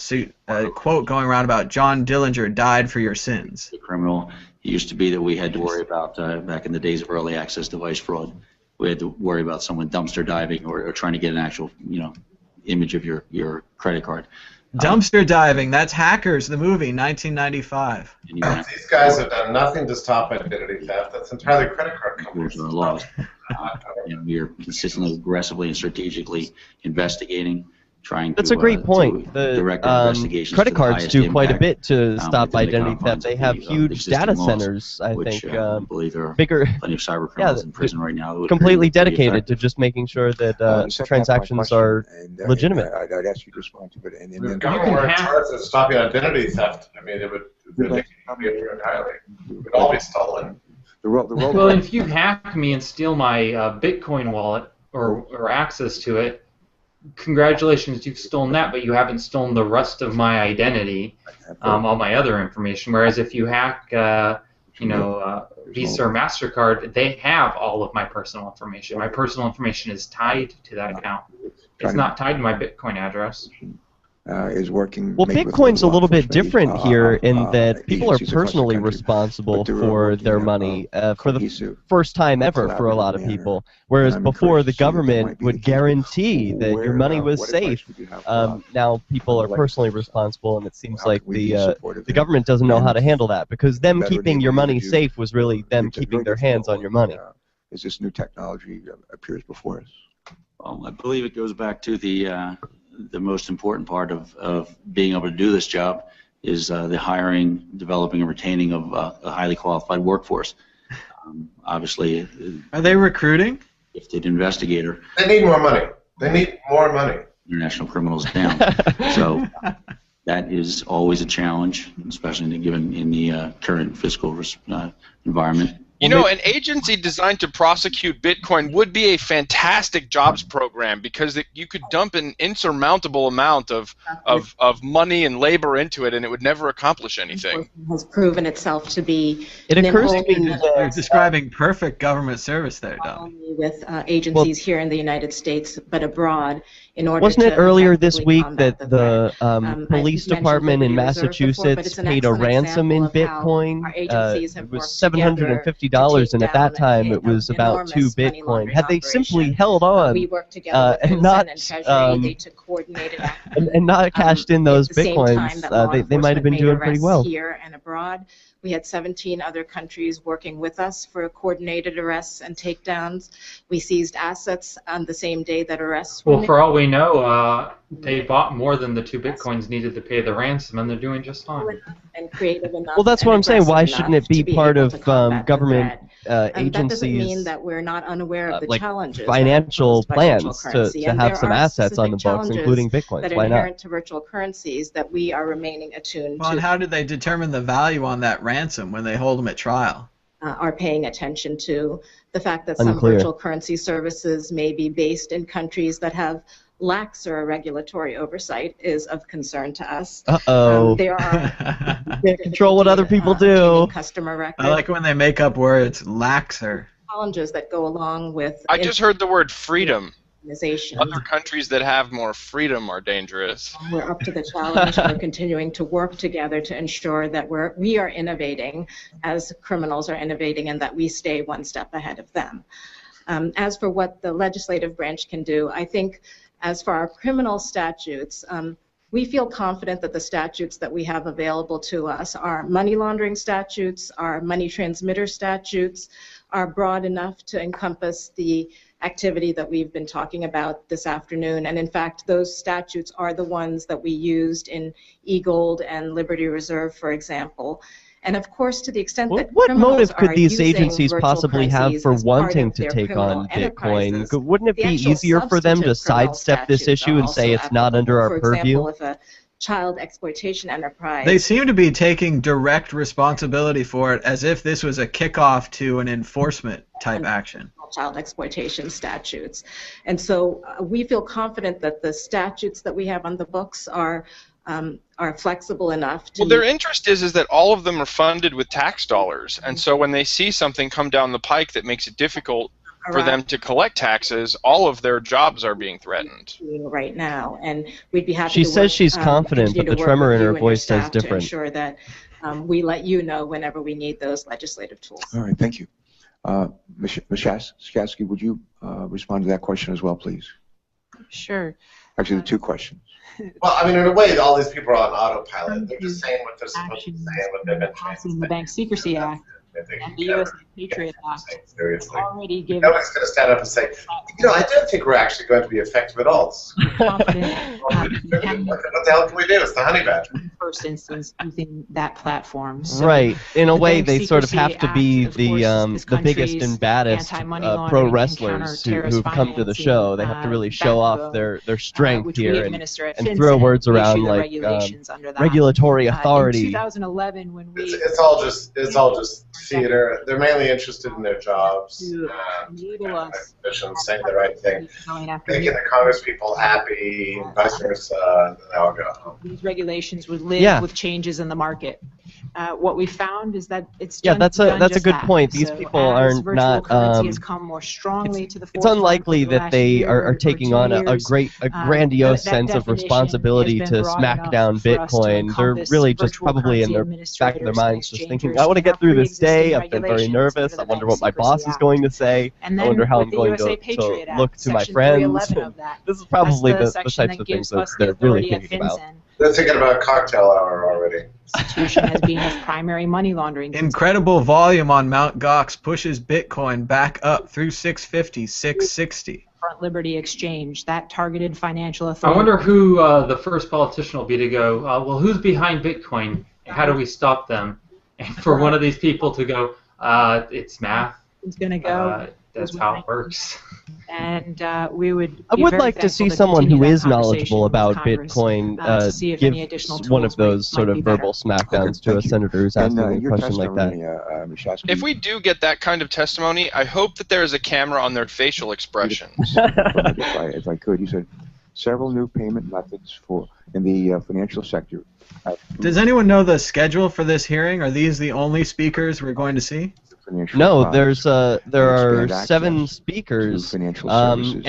quote going around about John Dillinger died for your sins. The criminal. It used to be that we had to worry about, back in the days of early access device fraud, we had to worry about someone dumpster diving or trying to get an actual, image of your credit card. Dumpster diving, that's Hackers, the movie, 1995. And These guys have done nothing to stop identity theft. That's entirely credit card companies. laws. We are consistently, aggressively, and strategically investigating, trying That's to a great point. to The direct our investigations credit to the cards highest do quite a impact, bit to stop within the identity theft. confines They of have the huge existing data laws, centers, I which, think, I believe there are bigger, plenty of cyber criminals in prison right now. That would completely be pretty dedicated to effective. just making sure that The second half of my transactions question, are and, legitimate. I'd ask you to respond to it. And If then government were in charge of stopping identity theft, I mean, it would entirely. It would all be stolen. Well, if you hack me and steal my Bitcoin wallet or access to it, congratulations, you've stolen that, but you haven't stolen the rest of my identity, all my other information. Whereas if you hack, Visa or MasterCard, they have all of my personal information. My personal information is tied to that account. It's not tied to my Bitcoin address. is working. Well, maybe with Bitcoin's a little bit enforcement, different here in that people are agencies across the personally country, responsible but they're for working their in a money for the cohesive, first time ever for a collaborative lot of manner. people. Whereas And I'm before, encouraged the to see that government might be would the case. guarantee that your money was What advice safe. would you have Now people on are the personally legislative side? responsible, and it seems How like can we be supportive the and- government doesn't know how and to handle that, because them better keeping your enable you money to do safe was really them it's keeping really their hands difficult on your money. as this new technology appears before us. Well, I believe it goes back to the most important part of being able to do this job is the hiring, developing, and retaining of a highly qualified workforce. Obviously, Are they recruiting? gifted investigator. They need more money. They need more money. International criminals down. So that is always a challenge, especially given in the current fiscal environment. You know, an agency designed to prosecute Bitcoin would be a fantastic jobs program, because you could dump an insurmountable amount of money and labor into it, and it would never accomplish anything. Has proven itself to be. It occurs to me nimble that You're describing perfect government service there, not Don. only with agencies here in the United States but abroad, in order wasn't to it earlier this effectively week combat that the the I police mentioned department in Liberty Reserve before, but Massachusetts it's an paid a excellent ransom in example of how Bitcoin? our agencies have It was worked together $750, and at that time it was about 2 Bitcoin. Had they simply held on we worked together with and not FinCEN and Treasury, they took coordinated action. and not cashed in those At the same time Bitcoins, that law they might have been enforcement made doing pretty arrests well. here and abroad. We had 17 other countries working with us for coordinated arrests and takedowns. We seized assets on the same day that arrests were Well, made. for all we know, they bought more than the 2 Bitcoins needed to pay the ransom, and they're doing just fine. And creative enough. Well, that's what and I'm saying. Why aggressive shouldn't it enough to be part able of to combat the government threat. That doesn't mean agencies' that we're not unaware of the like challenges that are financial posed by virtual plans to currency. And have there some are assets on the specific books, challenges including Bitcoins? that are Why not? inherent to virtual currencies that we are remaining attuned Well, and to. how did they determine the value on that ransom when they hold them at trial? Are paying attention to the fact that some Unclear. virtual currency services may be based in countries that have laxer regulatory oversight is of concern to us. Uh-oh. There are Control what other people do. obtaining customer records, I like when they make up words, laxer. challenges that go along with I just heard the word freedom. organization. Other countries that have more freedom are dangerous. We're up to the challenge. We're continuing to work together to ensure that we are innovating as criminals are innovating, and that we stay one step ahead of them. As for what the legislative branch can do, I think as for our criminal statutes, we feel confident that the statutes that we have available to us, our money laundering statutes, our money transmitter statutes, are broad enough to encompass the activity that we've been talking about this afternoon. And in fact, those statutes are the ones that we used in eGold and Liberty Reserve, for example. And of course, to the extent that What criminals motive could are these using agencies virtual possibly have currencies for as part wanting of to their take criminal on Bitcoin? enterprises, Wouldn't it the be actual easier for them to substantive criminal sidestep this statutes issue are and say also it's not under our applicable. purview? For example, if a child exploitation enterprise. They seem to be taking direct responsibility for it as if this was a kickoff to an enforcement type action. Child exploitation statutes. And so we feel confident that the statutes that we have on the books are flexible enough to. Well, their interest is that all of them are funded with tax dollars, and so when they see something come down the pike that makes it difficult for them to collect taxes, all of their jobs are being threatened. Right now, and we'd be happy She to says work, she's confident, continue but the to work tremor with in you her and your voice says staff to different. ensure that we let you know whenever we need those legislative tools. All right, thank you. Ms. Skatsky, would you respond to that question as well, please? Sure. Actually, the two questions. Well, I mean, in a way, all these people are on autopilot. They're just saying what they're supposed to say and what they've been Passing the Bank Secrecy Act and the U.S. Patriot Act seriously. already give Nobody's going to stand up and say, you know, I don't think we're actually going to be effective at all. confident What the hell can we do? It's the honey badger. in first instance using that platform. So Right. In a the way, Bank they sort of Secrecy have to be Act, of course, is this the biggest country's and baddest anti-money pro laundering and wrestlers counter-terrorist who've come to the financing, show. They have to really show off backbone, their strength which we here administer at and FinCEN. throw words We issue around the like regulations under that. regulatory In authority. 2011, when we It's all just theater. They're mainly interested in their jobs to and enable us positions, saying the right thing, going after making the Congress people happy, and vice versa, and then they'll go home. these regulations would live with changes in the market. What we found is that it's that's a good point. These people are not. Currency has come more strongly to the it's unlikely that they are taking on a grandiose sense of responsibility to smack down Bitcoin. They're really just probably in the back of their minds just thinking, I want to get through this day. I've been very nervous. I wonder what my boss is going to say. I wonder how I'm going to look to my friends. This is probably the types of things that they're really thinking about. They're thinking about cocktail hour already. Institution as being a primary money laundering. Incredible volume on Mt. Gox pushes Bitcoin back up through 650, 660. Front Liberty Exchange, that targeted financial authority. I wonder who the first politician will be to go, well, who's behind Bitcoin? How do we stop them? And for one of these people to go, it's math. It's going to go. That's how it works. And we would. I would like to see someone who is knowledgeable about Bitcoin give one of those sort of verbal smackdowns to a senator who's asking a question like that. If we do get that kind of testimony, I hope that there is a camera on their facial expressions. if I could, you said several new payment methods in the financial sector. Does anyone know the schedule for this hearing? Are these the only speakers we're going to see? No, there are 7 speakers, and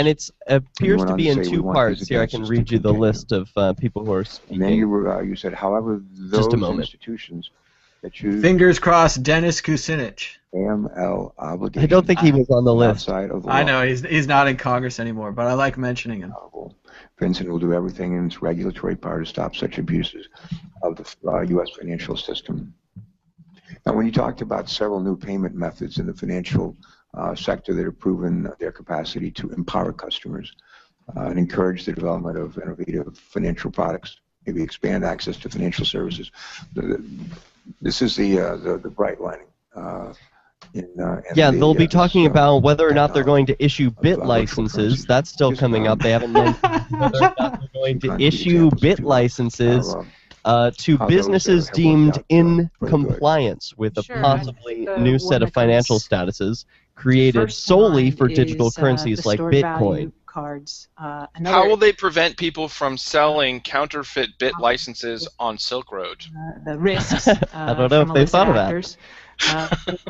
it appears to be in 2 parts. Here, I can read you the list of people who are speaking. And then you said, however, those institutions that you... Fingers crossed, Dennis Kucinich. AML obligation. I don't think he was on the list. I know, he's not in Congress anymore, but I like mentioning him. FinCEN will do everything in its regulatory power to stop such abuses of the U.S. financial system. Now, when you talked about several new payment methods in the financial sector that have proven their capacity to empower customers and encourage the development of innovative financial products, maybe expand access to financial services, this is the bright lining. They'll be talking about whether or not they're going to issue bit licenses. That's still coming up. They haven't mentioned whether or not they're going to issue bit licenses to businesses deemed in compliance with a possibly new set of financial statuses created solely for digital currencies like Bitcoin. Cards. How will they prevent people from selling counterfeit bit licenses on Silk Road? The risks. I don't know if they thought of that.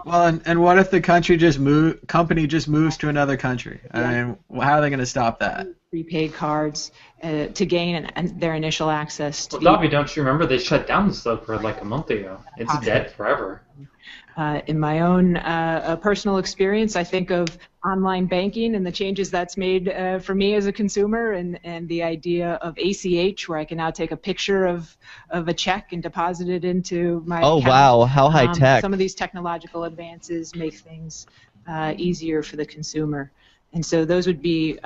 Well, and what if the company just moves to another country? I mean, how are they going to stop that? Prepaid cards to gain their initial access to. Well, Dobby, don't you remember they shut down the Silk Road like a month ago? It's dead forever. In my own personal experience, I think of online banking and the changes that's made for me as a consumer, and the idea of ACH, where I can now take a picture of a check and deposit it into my account. Wow, how high tech. Some of these technological advances make things easier for the consumer. And so those would be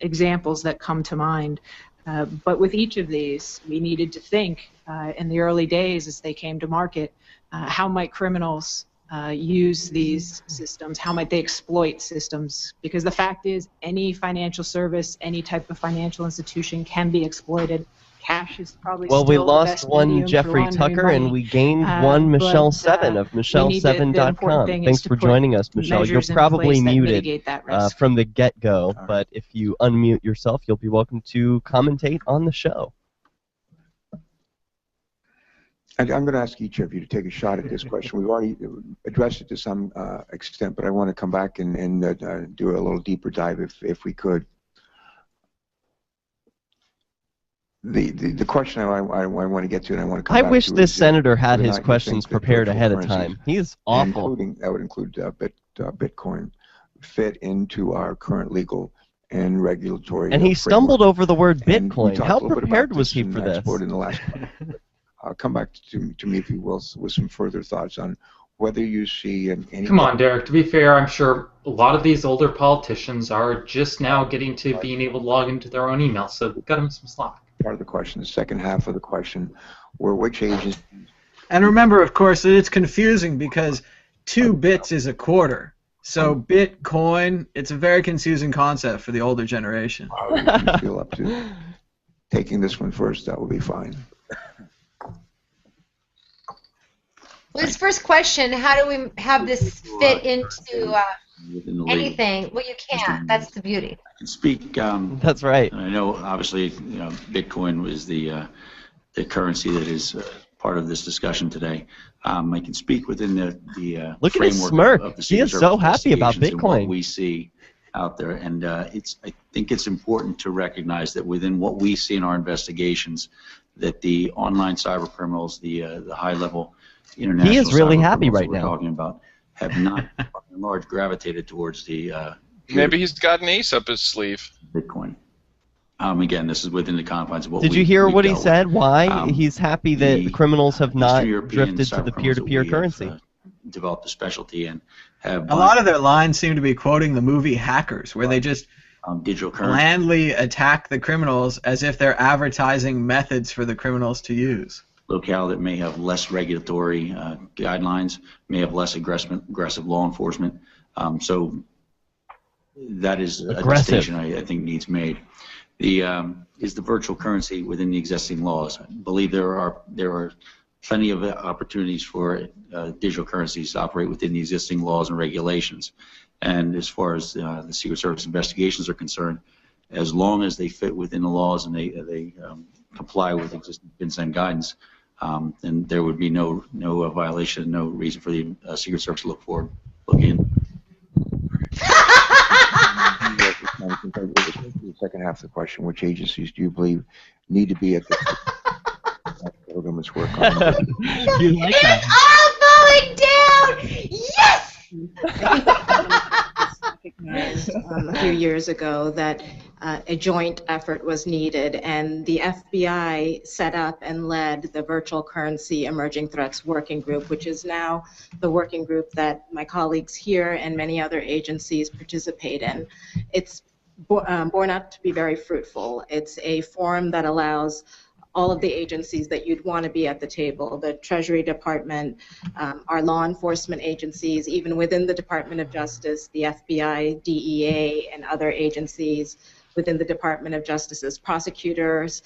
examples that come to mind. But with each of these, we needed to think in the early days as they came to market, how might criminals use these systems? How might they exploit systems? Because the fact is, any financial service, any type of financial institution can be exploited. Cash is probably well, still we the lost best one medium Jeffrey for laundering Tucker, money. and we gained one Michelle Seven of Michelle7.com. Thanks for joining us, Michelle. You're probably muted from the get-go, but if you unmute yourself, you'll be welcome to commentate on the show. I'm going to ask each of you to take a shot at this question. We've already addressed it to some extent, but I want to come back and do a little deeper dive if we could. The question I want to get to, and I want to come back to. I wish this senator had his questions prepared ahead of time. He's awful. That would include Bitcoin, fit into our current legal and regulatory. And he stumbled over the word Bitcoin. How prepared was he for this? In the last come back to me, if you will, with some further thoughts on whether you see any. Come on, Derek. To be fair, I'm sure a lot of these older politicians are just now getting to being able to log into their own email, so cut them some slack. Part of the question, the second half of the question, were which agencies. And remember, of course, that it's confusing because 2 bits is a quarter. So Bitcoin, it's a very confusing concept for the older generation. If you feel up to taking this one first, that will be fine. Well, his first question, how do we have this fit into anything? Well, you can't. That's the beauty. I can speak. That's right. I know, obviously, Bitcoin was the the currency that is part of this discussion today. I can speak within the Look at his framework smirk. of the He is Secret so Service happy about investigations and what Bitcoin. we see out there, and I think it's important to recognize that within what we see in our investigations, that the online cyber criminals, the high-level international He is really cyber happy criminals right that we're now. talking about have not, by and large, gravitated towards the Maybe he's got an ace up his sleeve. Bitcoin. Again, this is within the confines of what Did you hear what he said? Why he's happy that criminals have not drifted to the peer-to-peer currency? Developed a specialty and have A lot of their lines seem to be quoting the movie Hackers, where they just digital currency. blandly attack the criminals as if they're advertising methods for the criminals to use. Locale that may have less regulatory guidelines, may have less aggressive law enforcement. So that is a distinction I think needs made. Is the virtual currency within the existing laws? I believe there are plenty of opportunities for digital currencies to operate within the existing laws and regulations. And as far as the Secret Service investigations are concerned, as long as they fit within the laws and they comply with existing FinCEN guidance, then there would be no violation, no reason for the Secret Service to look in. The second half of the question: which agencies do you believe need to be at the government's work on? You like that? All falling down. Yes. Recognized a few years ago that a joint effort was needed, and the FBI set up and led the Virtual Currency Emerging Threats Working Group, which is now the working group that my colleagues here and many other agencies participate in. It's borne out to be very fruitful. It's a forum that allows all of the agencies that you'd want to be at the table, the Treasury Department, our law enforcement agencies, even within the Department of Justice, the FBI, DEA, and other agencies within the Department of Justice's prosecutors.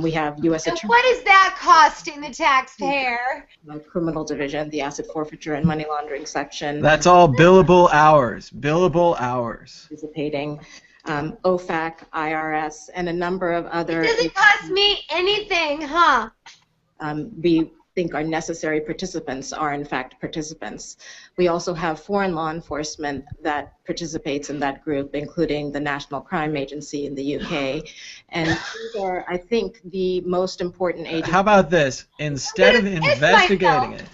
We have U.S. And what is that costing the taxpayer? Criminal Division, the Asset Forfeiture and Money Laundering Section. That's all billable hours. Billable hours. Participating. OFAC, IRS, and a number of other. It doesn't cost me anything, huh? We think our necessary participants are in fact participants. We also have foreign law enforcement that participates in that group, including the National Crime Agency in the UK. And these are, I think, the most important agencies. How about this? Instead of investigating it,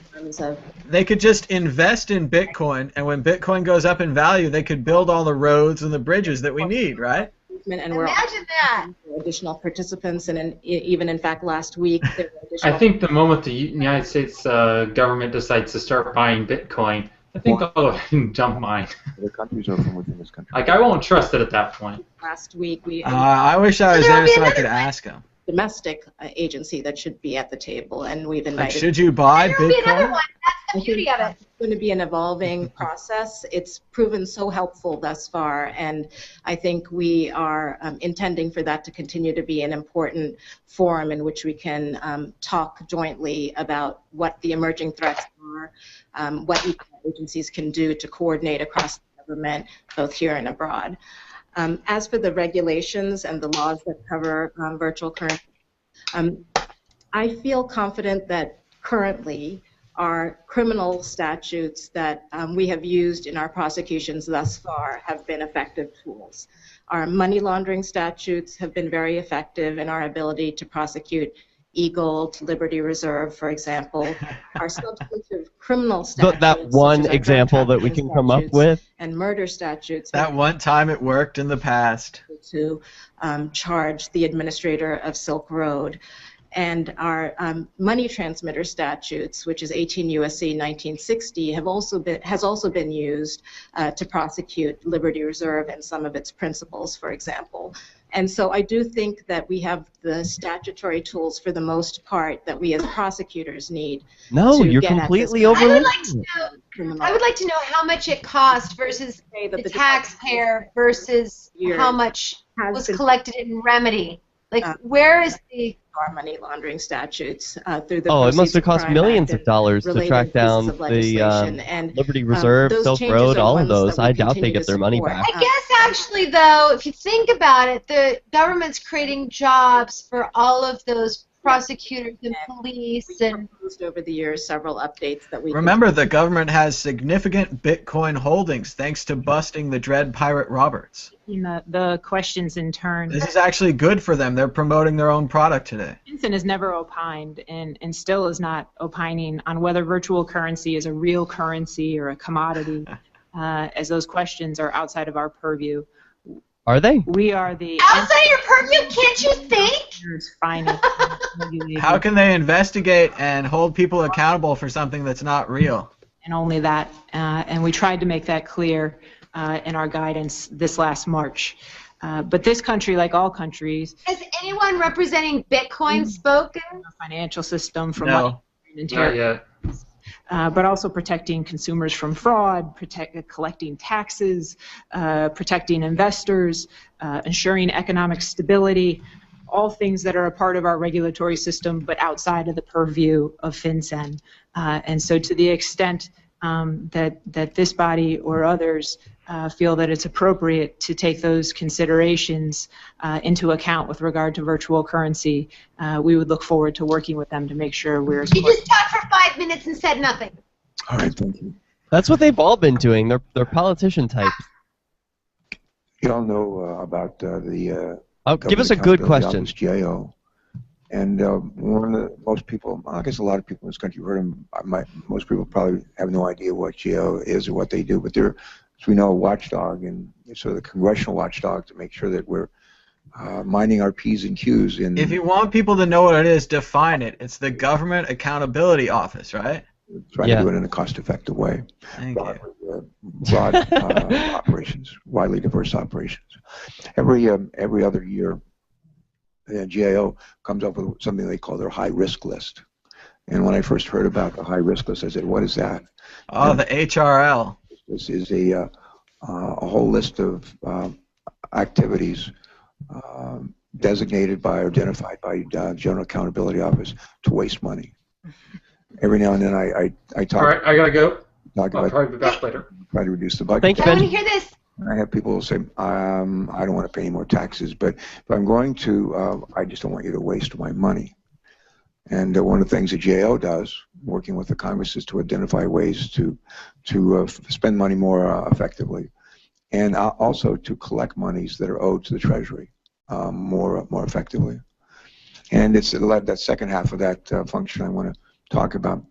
they could just invest in Bitcoin, and when Bitcoin goes up in value, they could build all the roads and the bridges that we need, right? And we're Imagine that. Additional participants, and even in fact last week there were additional. I think the moment the United States government decides to start buying Bitcoin, I think I'll go ahead and dump mine. The countries are from within this country. Like, I won't trust it at that point. Last week we. I wish I was there so I could ask them. Domestic agency that should be at the table, and we've invited. Like, should you buy There'll be another Bitcoin? one. That's the beauty of it. It's going to be an evolving process. It's proven so helpful thus far, and I think we are intending for that to continue to be an important forum in which we can talk jointly about what the emerging threats are, what agencies can do to coordinate across the government, both here and abroad. As for the regulations and the laws that cover virtual currency, I feel confident that currently our criminal statutes that we have used in our prosecutions thus far have been effective tools. Our money laundering statutes have been very effective in our ability to prosecute e-gold, Liberty Reserve, for example. Our substantive criminal statutes, That one example that we can come up with. And murder statutes. That one time it worked in the past. To charge the administrator of Silk Road. And our money transmitter statutes, which is 18 U.S.C. 1960, has also been used to prosecute Liberty Reserve and some of its principals, for example. And so I do think that we have the statutory tools for the most part that we as prosecutors need. No, you're completely overlooking. I would like to know how much it cost versus the taxpayer versus how much was collected in remedy. Like, where is the our money laundering statutes through the it must have cost millions of dollars to track down the Liberty Reserve, Silk Road, all of those. I doubt they get their money back. I guess actually, though, if you think about it, the government's creating jobs for all of those prosecutors and police and over the years several updates that we remember the government has significant Bitcoin holdings thanks to busting the Dread Pirate Roberts. The questions in turn. This is actually good for them. They're promoting their own product today. FinCEN has never opined and still is not opining on whether virtual currency is a real currency or a commodity, as those questions are outside of our purview. Are they? We are the outside your purview. Can't you think? How can they investigate and hold people accountable for something that's not real? And only that. And we tried to make that clear in our guidance this last March. But this country, like all countries, has anyone representing Bitcoin spoken? Financial system from not yet. But also protecting consumers from fraud, collecting taxes, protecting investors, ensuring economic stability, all things that are a part of our regulatory system but outside of the purview of FinCEN. And so to the extent that this body or others feel that it's appropriate to take those considerations into account with regard to virtual currency, we would look forward to working with them to make sure we're... You just talked for 5 minutes and said nothing. All right, thank you. That's what they've all been doing. They're politician types. You all know about the... give us a good question. GAO. And one of the most people, I guess a lot of people in this country heard them. Most people probably have no idea what GAO is or what they do, but they're, as we know, a watchdog, and sort of the Congressional watchdog to make sure that we're minding our P's and Q's. If you want people to know what it is, define it. It's the Government Accountability Office, right? Trying to do it in a cost-effective way. Broad operations, widely diverse operations. Every other year, the GAO comes up with something they call their high-risk list. And when I first heard about the high-risk list, I said, "What is that?" Oh, the HRL. This is a whole list of activities designated by or identified by General Accountability Office to waste money. Every now and then I talk. All right, I gotta go. Talk I'll about, probably be back later. Try to reduce the budget. Thank you, I Ben. want to hear this. I have people say, I don't want to pay any more taxes, but if I'm going to, I just don't want you to waste my money. And one of the things the GAO does, working with the Congress, is to identify ways to spend money more effectively, and also to collect monies that are owed to the Treasury more effectively. And it's that second half of that function I want to talk about.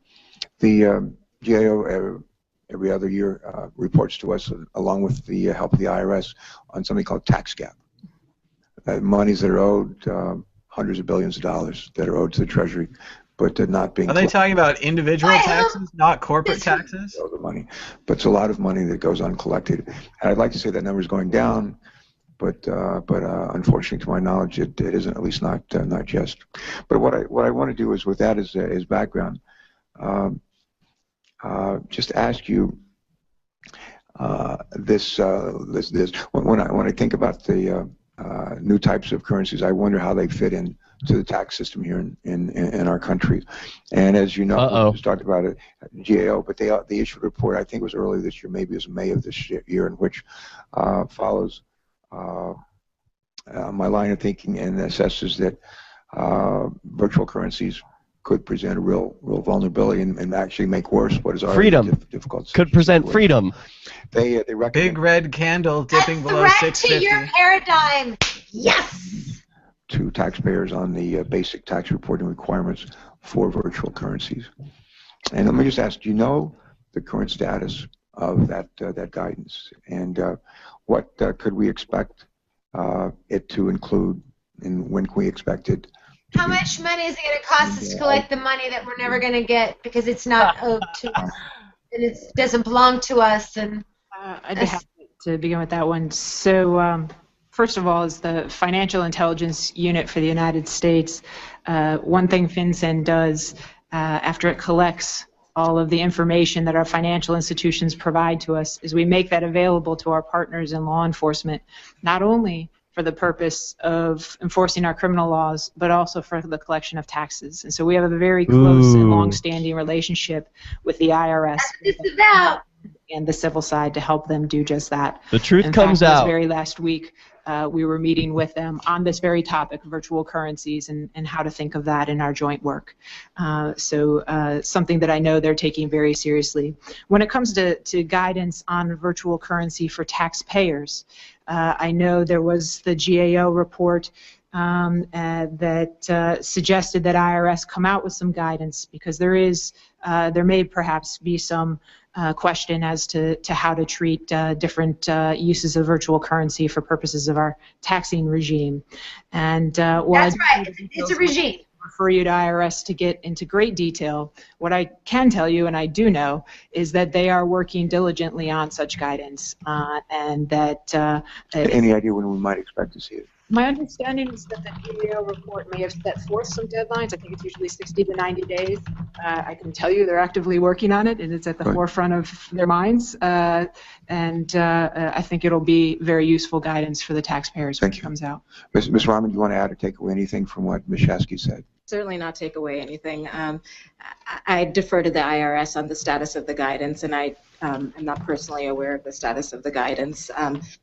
The GAO every other year reports to us, along with the help of the IRS, on something called tax gap. Monies that are owed, hundreds of billions of dollars that are owed to the Treasury, but they're not being... Are they talking about individual taxes, not corporate taxes? The money, but it's a lot of money that goes uncollected. And I'd like to say that number is going down, but unfortunately, to my knowledge, it isn't. At least not just. But what I want to do is, with that as background, just ask you this. When I think about the new types of currencies, I wonder how they fit in to the tax system here in our country. And as you know, we just talked about it, GAO, but they issued a report, I think it was earlier this year, maybe it was May of this year, in which follows my line of thinking and assesses that virtual currencies could present a real vulnerability and actually make worse what is already difficult. Could present freedom. They recommend big red candle dipping below 650. To your paradigm, yes. To taxpayers on the basic tax reporting requirements for virtual currencies. And let me just ask, do you know the current status of that guidance, and what could we expect it to include, and when can we expect it? How much money is it going to cost us to collect the money that we're never going to get because it's not owed to us and it doesn't belong to us? And I'd be happy to begin with that one. So first of all, is the Financial Intelligence Unit for the United States. One thing FinCEN does after it collects all of the information that our financial institutions provide to us is we make that available to our partners in law enforcement, not only for the purpose of enforcing our criminal laws, but also for the collection of taxes. And so we have a very close and long-standing relationship with the IRS and the civil side to help them do just that. The truth comes out. This very last week, we were meeting with them on this very topic, virtual currencies, and how to think of that in our joint work. So something that I know they're taking very seriously. When it comes to guidance on virtual currency for taxpayers, I know there was the GAO report that suggested that IRS come out with some guidance, because there may perhaps be some question as to how to treat different uses of virtual currency for purposes of our taxing regime. And that's right. It's a regime. Refer you to IRS to get into great detail. What I can tell you, and I do know, is that they are working diligently on such guidance, and that. Any idea when we might expect to see it? My understanding is that the GAO report may have set forth some deadlines. I think it's usually 60 to 90 days. I can tell you they're actively working on it, and it's at the forefront of their minds. And I think it'll be very useful guidance for the taxpayers when it comes out. Ms. Rahman, do you want to add or take away anything from what Ms. Shasky said? Certainly not take away anything. I defer to the IRS on the status of the guidance, and I am not personally aware of the status of the guidance.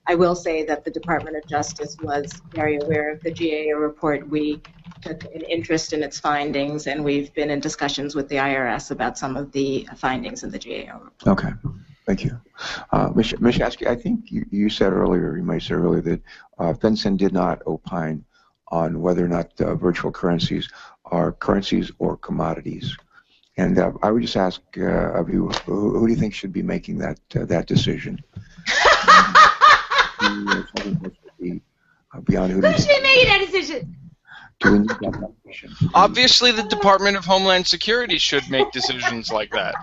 I will say that the Department of Justice was very aware of the GAO report. We took an interest in its findings, and we've been in discussions with the IRS about some of the findings in the GAO report. Okay. Thank you. Ms. Shasky, I think you said earlier, you might say earlier, that FinCEN did not opine on whether or not virtual currencies are currencies or commodities. And I would just ask of you, who do you think should be making that decision? Beyond who should be making that decision? Do we need that decision? Obviously, the Department of Homeland Security should make decisions like that.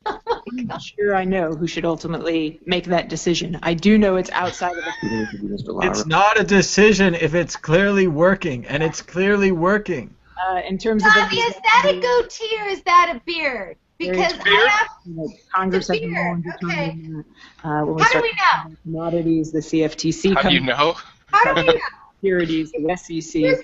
I'm not sure I know who should ultimately make that decision. I do know it's outside of the... It's not a decision if it's clearly working, and it's clearly working. In terms of... Bobby, is that a goatee or is that a beard? Because Congress has been okay. How do we know? Commodities, the CFTC. How do you know? How do we know? Securities, the SEC. There's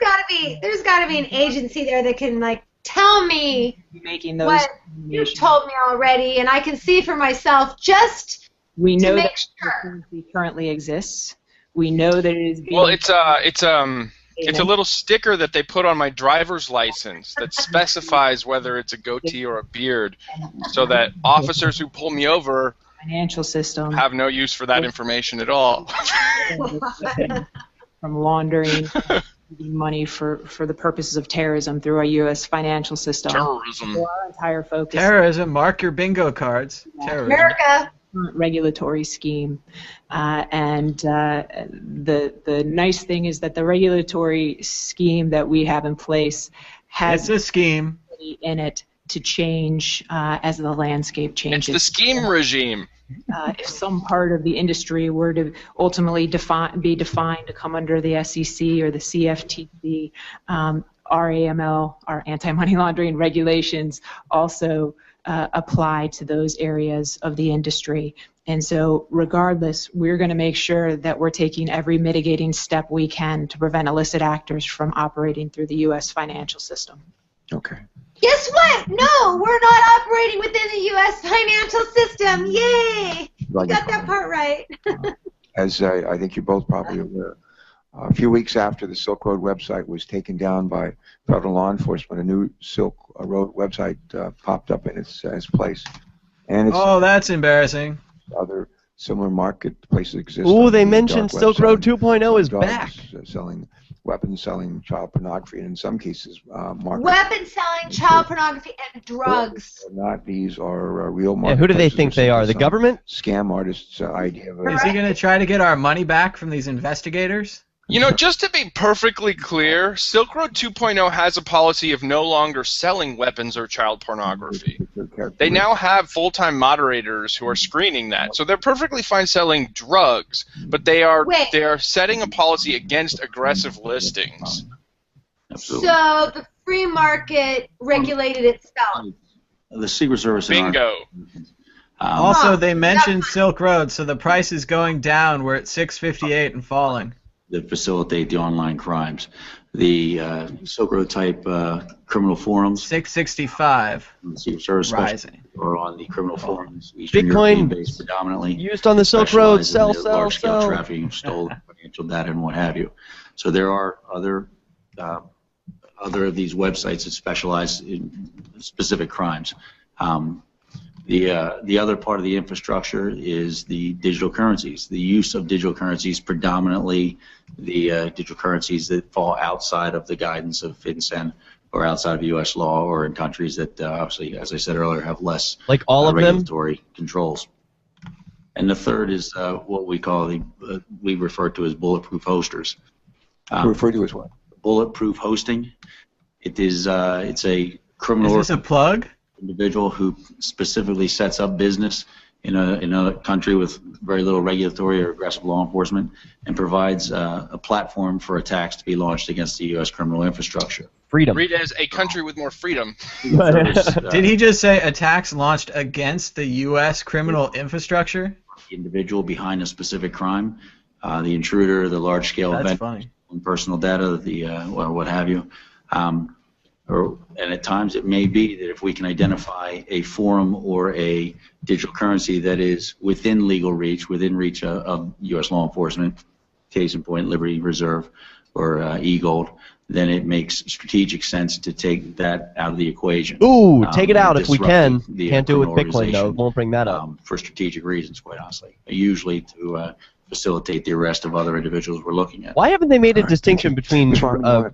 got to be an agency there that can tell me making those what you've told me already, and I can see for myself just we know to make that sure. currency currently exists. We know that it is being... Well, it's a little sticker that they put on my driver's license that specifies whether it's a goatee or a beard, so that officers who pull me over financial system have no use for that information at all. From laundering money for the purposes of terrorism through our U.S. financial system. Terrorism. So our entire focus. Terrorism. Mark your bingo cards. Terrorism. America. Regulatory scheme, and the nice thing is that the regulatory scheme that we have in place has a scheme in it to change as the landscape changes. It's the scheme regime. If some part of the industry were to ultimately be defined to come under the SEC or the CFTC, our AML, our anti-money laundering regulations, also apply to those areas of the industry. And so regardless, we're going to make sure that we're taking every mitigating step we can to prevent illicit actors from operating through the U.S. financial system. Okay. Guess what? No, we're not operating within the U.S. financial system. Yay! You got that part right. As I think you're both probably aware, a few weeks after the Silk Road website was taken down by federal law enforcement, a new Silk Road website popped up in its place. And it's that's embarrassing. Other similar marketplaces exist. Ooh, they mentioned Silk Road 2.0 is back. Selling weapons, selling child pornography, and in some cases, weapons selling, child pornography, and drugs. Not these are real marketplaces. Yeah, who do they think they are? The government? Scam artists' idea of Is he going to try to get our money back from these investigators? You know, just to be perfectly clear, Silk Road 2.0 has a policy of no longer selling weapons or child pornography. They now have full-time moderators who are screening that. So they're perfectly fine selling drugs, but they are setting a policy against aggressive listings. Absolutely. So the free market regulated itself. The Secret Service. Bingo. Also, they mentioned Silk Road, so the price is going down. We're at $6.58 and falling. that facilitate the online crimes. The Silk Road type criminal forums. 665. Secret Service rising. Or on the criminal forums. Eastern Bitcoin European based predominantly. Used on the Silk Road. Sell. Large-scale trafficking of stolen financial data and what have you. So there are other of these websites that specialize in specific crimes. The other part of the infrastructure is the digital currencies. The use of digital currencies, predominantly the digital currencies that fall outside of the guidance of FinCEN or outside of U.S. law, or in countries that obviously, as I said earlier, have less like all of regulatory controls. And the third is what we call we refer to as bulletproof hosters. Referred to as what? Bulletproof hosting. It is it's a criminal. Is this a plug? Individual who specifically sets up business in a country with very little regulatory or aggressive law enforcement and provides a platform for attacks to be launched against the U.S. criminal infrastructure. Freedom. Read as a country with more freedom. Did he just say attacks launched against the U.S. criminal infrastructure? The individual behind a specific crime, the intruder, the large-scale event, personal data, or what have you. And at times it may be that if we can identify a forum or a digital currency that is within legal reach, within reach of U.S. law enforcement, case in point, Liberty Reserve or e-gold, then it makes strategic sense to take that out of the equation. Ooh, take it out if we can. Can't do it with Bitcoin, though. Won't bring that up. For strategic reasons, quite honestly. Usually to facilitate the arrest of other individuals we're looking at. Why haven't they made a distinction between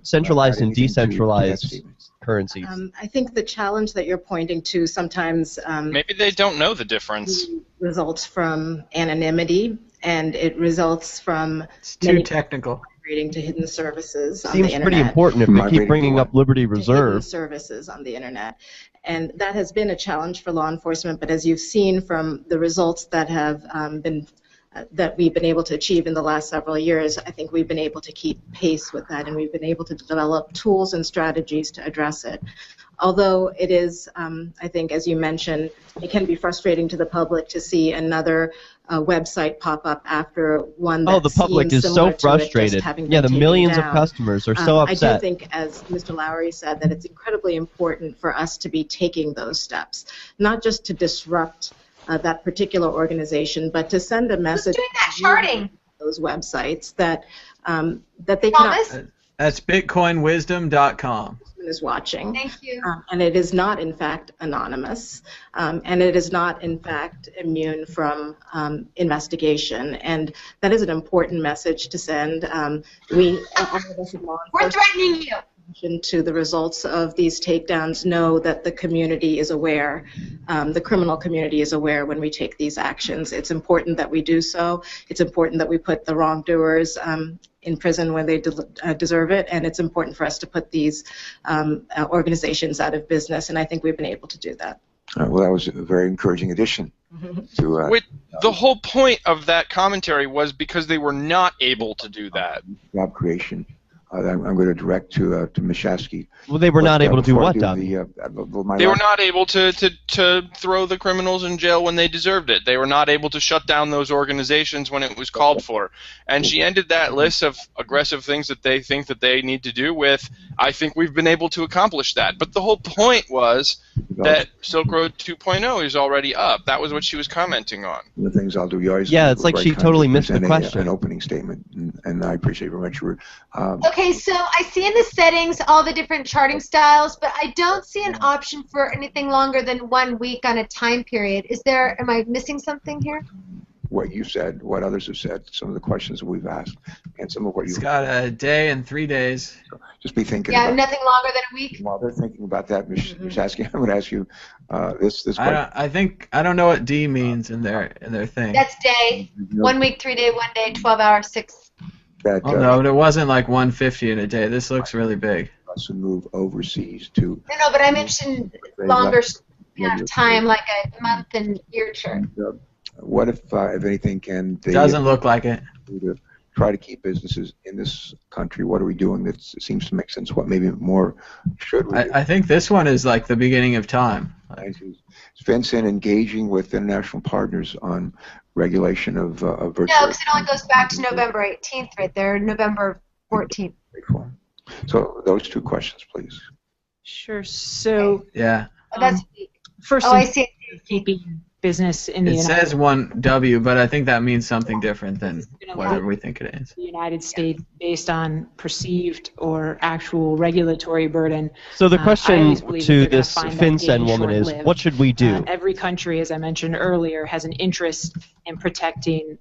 centralized and decentralized currencies? I think the challenge that you're pointing to sometimes maybe they don't know the difference. Results from anonymity, and it results from it's too technical. Migrating to hidden services on Seems the internet. pretty important if they keep bringing up Liberty Reserve. Services on the internet. And that has been a challenge for law enforcement, but as you've seen from the results that have that we've been able to achieve in the last several years, I think we've been able to keep pace with that, and we've been able to develop tools and strategies to address it. Although it is, I think, as you mentioned, it can be frustrating to the public to see another website pop up after one that the public is so frustrated. Yeah, the millions of customers are so upset. I do think, as Mr. Lowry said, that it's incredibly important for us to be taking those steps, not just to disrupt that particular organization, but to send a message to those websites that that they cannot. That's bitcoinwisdom.com. Is watching. Thank you. And it is not, in fact, anonymous, and it is not, in fact, immune from investigation. And that is an important message to send. We're threatening you. To the results of these takedowns, know that the community is aware, the criminal community is aware when we take these actions. It's important that we do so. It's important that we put the wrongdoers in prison when they deserve it, and it's important for us to put these organizations out of business, and I think we've been able to do that. Well, that was a very encouraging addition. To, the whole point of that commentary was because they were not able to do that. Job creation. I'm going to direct to Mishasky. Well, they were not able to do what, Doug? They were not able to throw the criminals in jail when they deserved it. They were not able to shut down those organizations when it was called for. And she ended that list of aggressive things that they think that they need to do with, I think we've been able to accomplish that. But the whole point was that Silk Road 2.0 is already up. That was what she was commenting on. The things I'll do, you always it's like she totally missed the question. An opening statement, and I appreciate very much your. Okay, so I see in the settings all the different charting styles, but I don't see an option for anything longer than 1 week on a time period. Am I missing something here? What you said, what others have said, some of the questions that we've asked, and some of what It's got a day and 3 days. So just be thinking. Yeah, nothing longer than a week. While they're thinking about that, Ms. Asking, I'm going to ask you this question. I don't know what D means in their thing. That's day. 1 week, 3 day, 1 day, 12 hours, 6. No, but it wasn't like 150 in a day. This looks really big. To move overseas to. No, but I mentioned longer time, like a month and year chart. What if anything, can they? Doesn't look like it. To try to keep businesses in this country, what are we doing that seems to make sense? What maybe more should we do? I think this one is like the beginning of time. FinCEN engaging with international partners on regulation of virtual. No, because it only goes back to November 18th right there, November 14th. So those two questions, please. Sure. So Yeah. Oh, that's a week. first, Oh, I see. keeping business in the It United says 1W, but I think that means something different than States. whatever we think it is. The United States based on perceived or actual regulatory burden. So the I question always believe that to they're gonna this find that FinCEN gain woman is, short-lived. what should we do? Every country, as I mentioned earlier, has an interest in protecting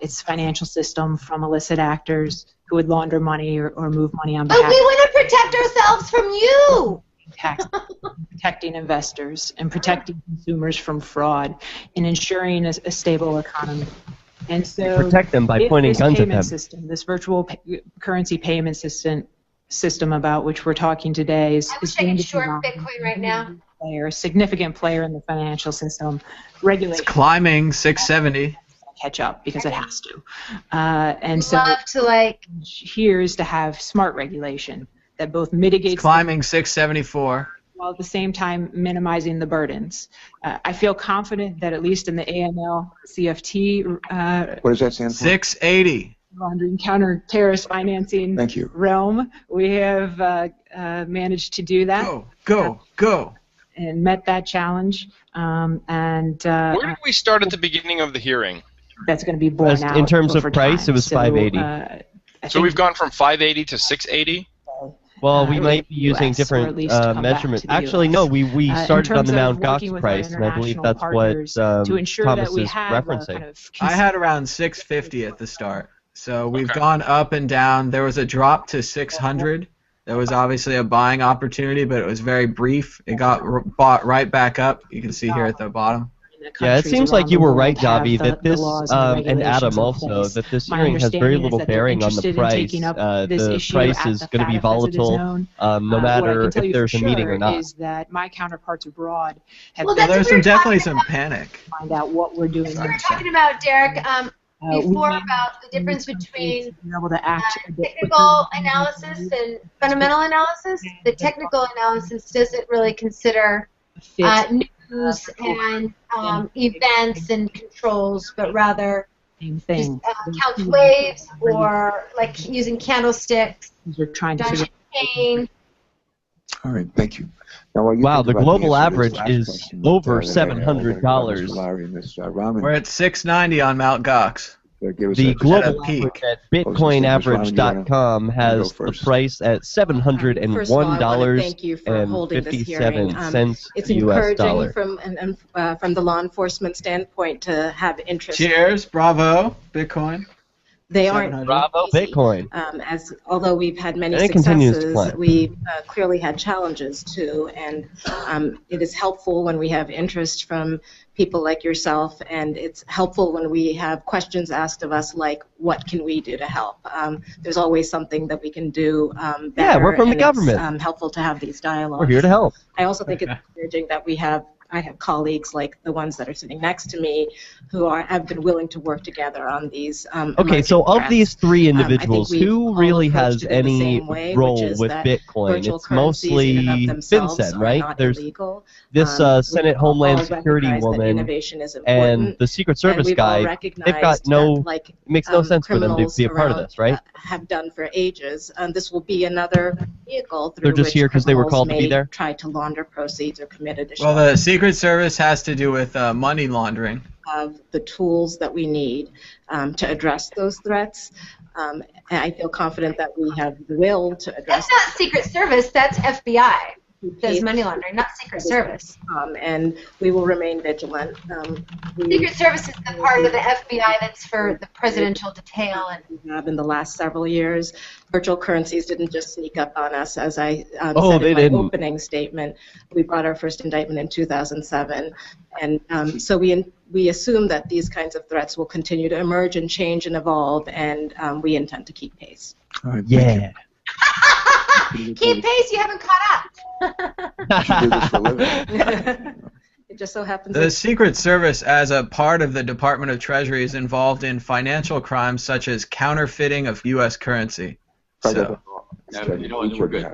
its financial system from illicit actors who would launder money or move money on But behalf we want to protect ourselves from you. tax, protecting investors and protecting consumers from fraud and ensuring a stable economy. And so Protect them by if pointing this guns at payment them. system, this virtual currency payment system about which we're talking today is I wish I going could to short Bitcoin right now. a significant player in the financial system. Regulation It's climbing 670. catch up because it has to. And so Love to like. here is to have smart regulation that both mitigates It's climbing 674. while at the same time minimizing the burdens. I feel confident that at least in the AML CFT What does that stand for? 680. laundering counter-terrorist financing Thank you. realm, we have managed to do that. Go. And met that challenge. Where did we start at the beginning of the hearing? That's going to be borne out In terms of over price, time. it was So, 580. So we've gone from 580 to 680? Well, we might be US, using or different at least come back measurements. to the Actually, US. no, we In started on terms the of Mt. working Gox with price, our and I believe international that's partners what to ensure Thomas that we is have a referencing. kind of I had around 650 at the start. So we've gone up and down. There was a drop to 600. There was obviously a buying opportunity, but it was very brief. It got bought right back up. You can see here at the bottom. Yeah, it seems like you were right, Davi, that this, laws and Adam regulations in also, place. that this My hearing has very understanding is little that they're bearing on the interested in price. taking up this The issue price at is the going to be FATF as it is volatile, known. no What I matter can tell if you there's for a meeting sure or not. is that my counterparts abroad have Well, been that's There's what we were definitely talking some panic. to find out what we're doing. We were talking about, Derek, We before may about the difference need between to be able to act a bit technical quicker. analysis and fundamental analysis. The technical analysis doesn't really consider news and events and controls, but rather Same just thing. count waves or like using candlesticks, We're trying to Dutch figure chain. All right, thank you. Now, while you Wow, think the about global answer to this average last is question, over that I have, we're gonna go to $700. Mr. Lowry and Ms. Rahman. We're at 690 on Mt. Gox. Give us The a global peak. average at Ms. Rahman, BitcoinAverage.com has go the first? price at First of all, I want to thank you for holding this hearing. $700.57 It's US encouraging dollar. from the law enforcement standpoint to have interest. Cheers. Bravo. Bitcoin. They aren't 700. Bravo, easy. Bitcoin. As although we've had many And it continues to successes, climb. we've clearly had challenges too. And it is helpful when we have interest from people like yourself, and it's helpful when we have questions asked of us like, "What can we do to help?" There's always something that we can do better. Yeah, we're from the and government. It's helpful to have these dialogues. We're here to help. I also think it's encouraging that I have colleagues like the ones that are sitting next to me who have been willing to work together on these. Okay, so of threats. these three I think individuals, we've who all really approached has it in the any same way, role which is with that Bitcoin? virtual It's currencies mostly in and of themselves FinCEN, are right? not There's illegal. this We Senate all Homeland recognize Security that woman innovation is and important, the Secret and Service we've all guy. They've got recognized no. that, like, It makes no sense for them to criminals be a part of around, this, right? have done for ages. This will be another vehicle through They're just which here 'cause they were criminals called to be may there? try to launder proceeds or commit additional. Well, the Secret Service has to do with money laundering. Of the tools that we need to address those threats. And I feel confident that we have the will to address. That's not Secret Service. That's FBI. Does money laundering, not Secret Service. And we will remain vigilant. Secret Service is the part of the FBI that's for the presidential detail. And we have in the last several years, virtual currencies didn't just sneak up on us. As I said they in my didn't. opening statement, we brought our first indictment in 2007, and so we assume that these kinds of threats will continue to emerge and change and evolve, and we intend to keep pace. All right, Yeah. keep pace. You haven't caught up. you do this for a living. It just so happens The Secret Service, as a part of the Department of Treasury, is involved in financial crimes such as counterfeiting of U.S. currency. So, we're good.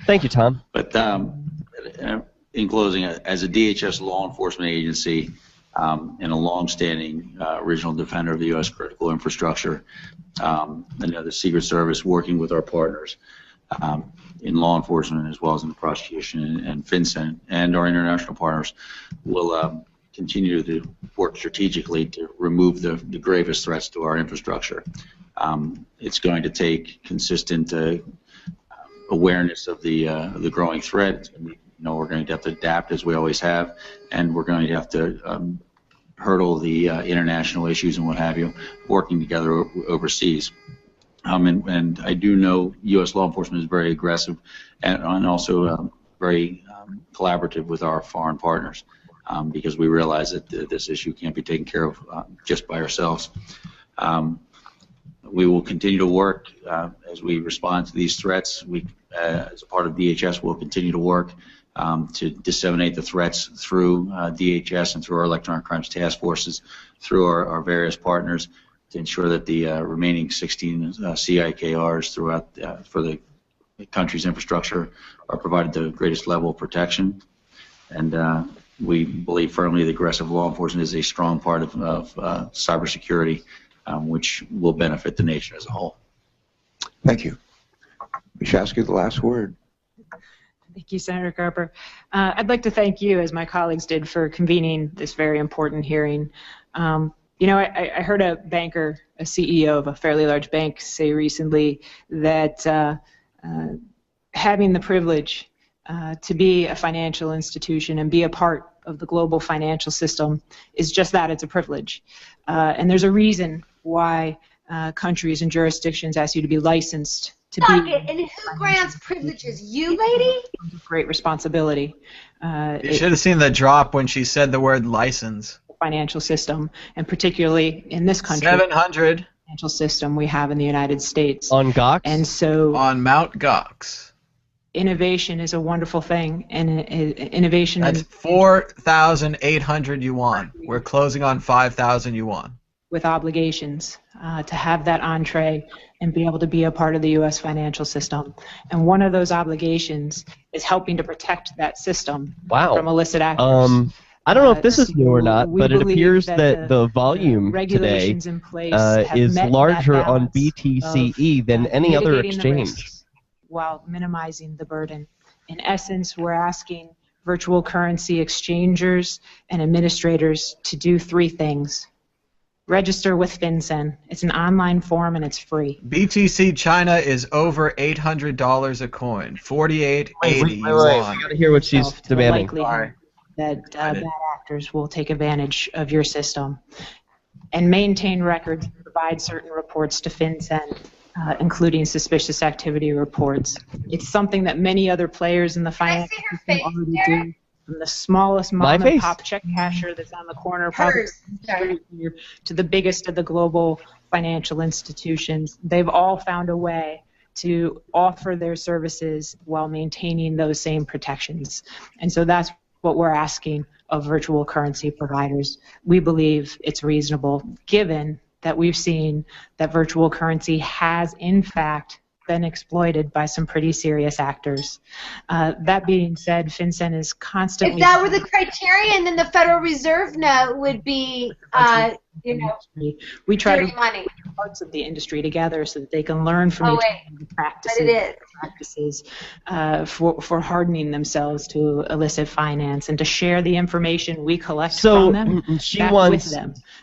Thank you, Tom. But in closing, as a DHS law enforcement agency, and a long-standing original defender of the U.S. critical infrastructure. The Secret Service, working with our partners in law enforcement as well as in the prosecution and FinCEN and our international partners, will continue to work strategically to remove the gravest threats to our infrastructure. It's going to take consistent awareness of the growing threat. We're going to have to adapt as we always have, and we're going to have to hurdle the international issues and what have you, working together overseas. And I do know U.S. law enforcement is very aggressive and also very collaborative with our foreign partners, because we realize that this issue can't be taken care of just by ourselves. We will continue to work as we respond to these threats. We, as a part of DHS, will continue to work to disseminate the threats through DHS and through our electronic crimes task forces, through our various partners, to ensure that the remaining 16 CIKRs throughout for the country's infrastructure are provided the greatest level of protection. And we believe firmly that aggressive law enforcement is a strong part of cybersecurity, which will benefit the nation as a whole. Thank you. Mishasky, the last word. Thank you, Senator Carper. I'd like to thank you, as my colleagues did, for convening this very important hearing. I heard a banker, a CEO of a fairly large bank, say recently that having the privilege to be a financial institution and be a part of the global financial system is just that, it's a privilege. And there's a reason why countries and jurisdictions ask you to be licensed to be. And who grants privileges? You, lady? Great responsibility. You should have seen the drop when she said the word license. Financial system, and particularly in this country, 700 financial system we have in the United States. On Gox? And so on Mount Gox. Innovation is a wonderful thing, and innovation. That's 4,800 yuan. We're closing on 5,000 yuan. With obligations to have that entree and be able to be a part of the U.S. financial system. And one of those obligations is helping to protect that system from illicit actors. I don't know if this is new or not, but it appears that the volume today is larger on BTCE than any other exchange. While minimizing the burden. In essence, we're asking virtual currency exchangers and administrators to do three things. Register with FinCEN. It's an online form and it's free. BTC China is over $800 a coin. 48.80 yuan. I gotta hear what she's demanding. That bad actors will take advantage of your system and maintain records and provide certain reports to FinCEN, including suspicious activity reports. It's something that many other players in the financial system already do, from the smallest mom-and-pop check casher that's on the corner to the biggest of the global financial institutions. They've all found a way to offer their services while maintaining those same protections. And so that's what we're asking of virtual currency providers. We believe it's reasonable, given that we've seen that virtual currency has, in fact, been exploited by some pretty serious actors. That being said, FinCEN is constantly... If that were the criterion, then the Federal Reserve note would be, we try dirty to money. put parts of the industry together so that they can learn from each other practices for hardening themselves to illicit finance and to share the information we collect from them. She wants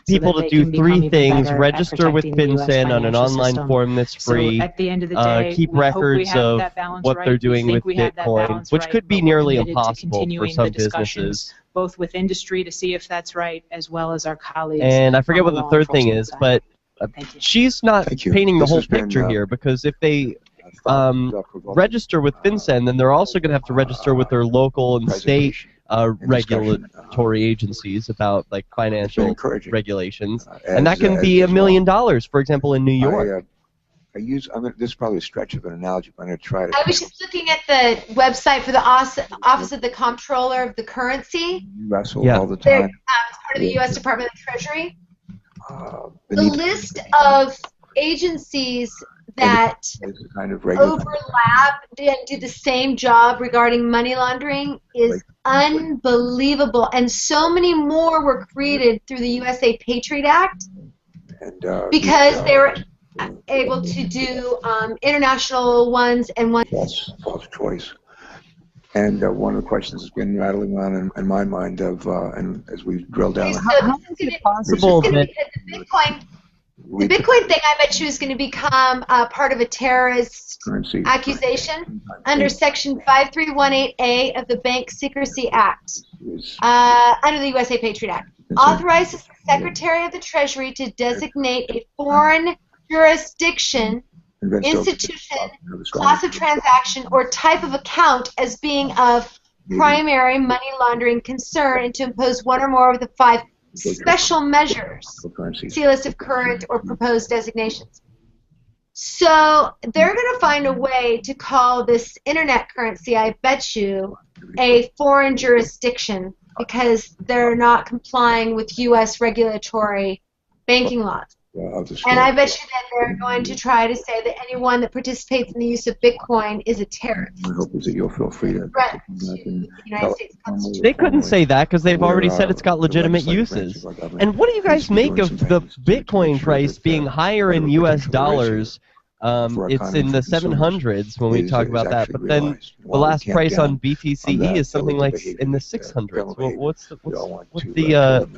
people to do three things: register with FinCEN on an online form that's free, at the end of the day, keep records of what they're doing with Bitcoin, which could be nearly impossible for some businesses. Both with industry to see if that's right, as well as our colleagues. And I forget what the third thing is, but she's not painting the whole picture here, because if they register with FinCEN, then they're also going to have to register with their local and state regulatory agencies about like financial regulations, and that can be $1 million, for example, in New York. This is probably a stretch of an analogy, but I'm going to try to. I was just looking at the website for the Office of the Comptroller of the Currency. You wrestle all the time. It's part of the U.S. Department of Treasury. The list of agencies that It's a kind of regular overlap and do the same job regarding money laundering is unbelievable. And so many more were created through the USA Patriot Act because they were able to do international ones and ones. false choice. And one of the questions that's been rattling around in my mind and as we drill down. How is it possible that the Bitcoin thing, I bet you, is going to become part of a terrorist accusation under Section 5318A of the Bank Secrecy Act, under the USA Patriot Act. Authorizes the Secretary of the Treasury to designate a foreign jurisdiction, institution, class of transaction, or type of account as being of primary money laundering concern, and to impose one or more of the 5 special measures, see list of current or proposed designations. So they're going to find a way to call this internet currency, I bet you, a foreign jurisdiction because they're not complying with U.S. regulatory banking laws. And I bet you that they're going to try to say that anyone that participates in the use of Bitcoin is a terrorist. My hope is that you'll feel free to. They couldn't say that because they've already said it's got legitimate uses. And what do you guys make of the Bitcoin price being higher in U.S. dollars? It's in the 700s when we talk about that, but then the last price on BTCE is something like in the 600s. Well, what's the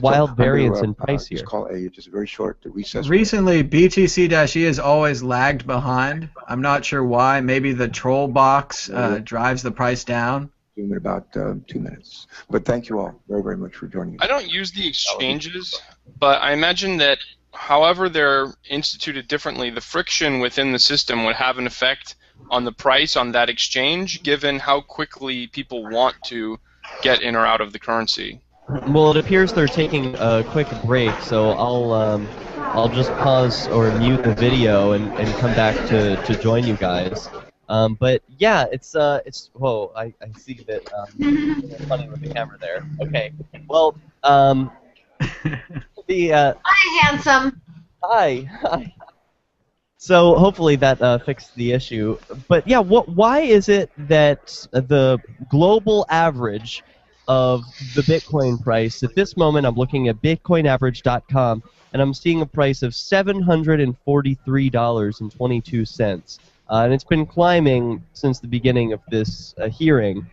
wild variance in price here? Just a very short recess. Recently, BTC-E has always lagged behind. I'm not sure why. Maybe the troll box drives the price down. In about 2 minutes. But thank you all very, very much for joining us. I don't use the exchanges, but I imagine that however they're instituted differently, the friction within the system would have an effect on the price on that exchange, given how quickly people want to get in or out of the currency. Well, it appears they're taking a quick break, so I'll just pause or mute the video and come back to join you guys. But yeah, it's whoa, I see that funny with the camera there. Okay, well Hi, handsome. Hi. So hopefully that fixed the issue. But yeah, why is it that the global average of the Bitcoin price at this moment? I'm looking at bitcoinaverage.com and I'm seeing a price of $743.22. And it's been climbing since the beginning of this hearing.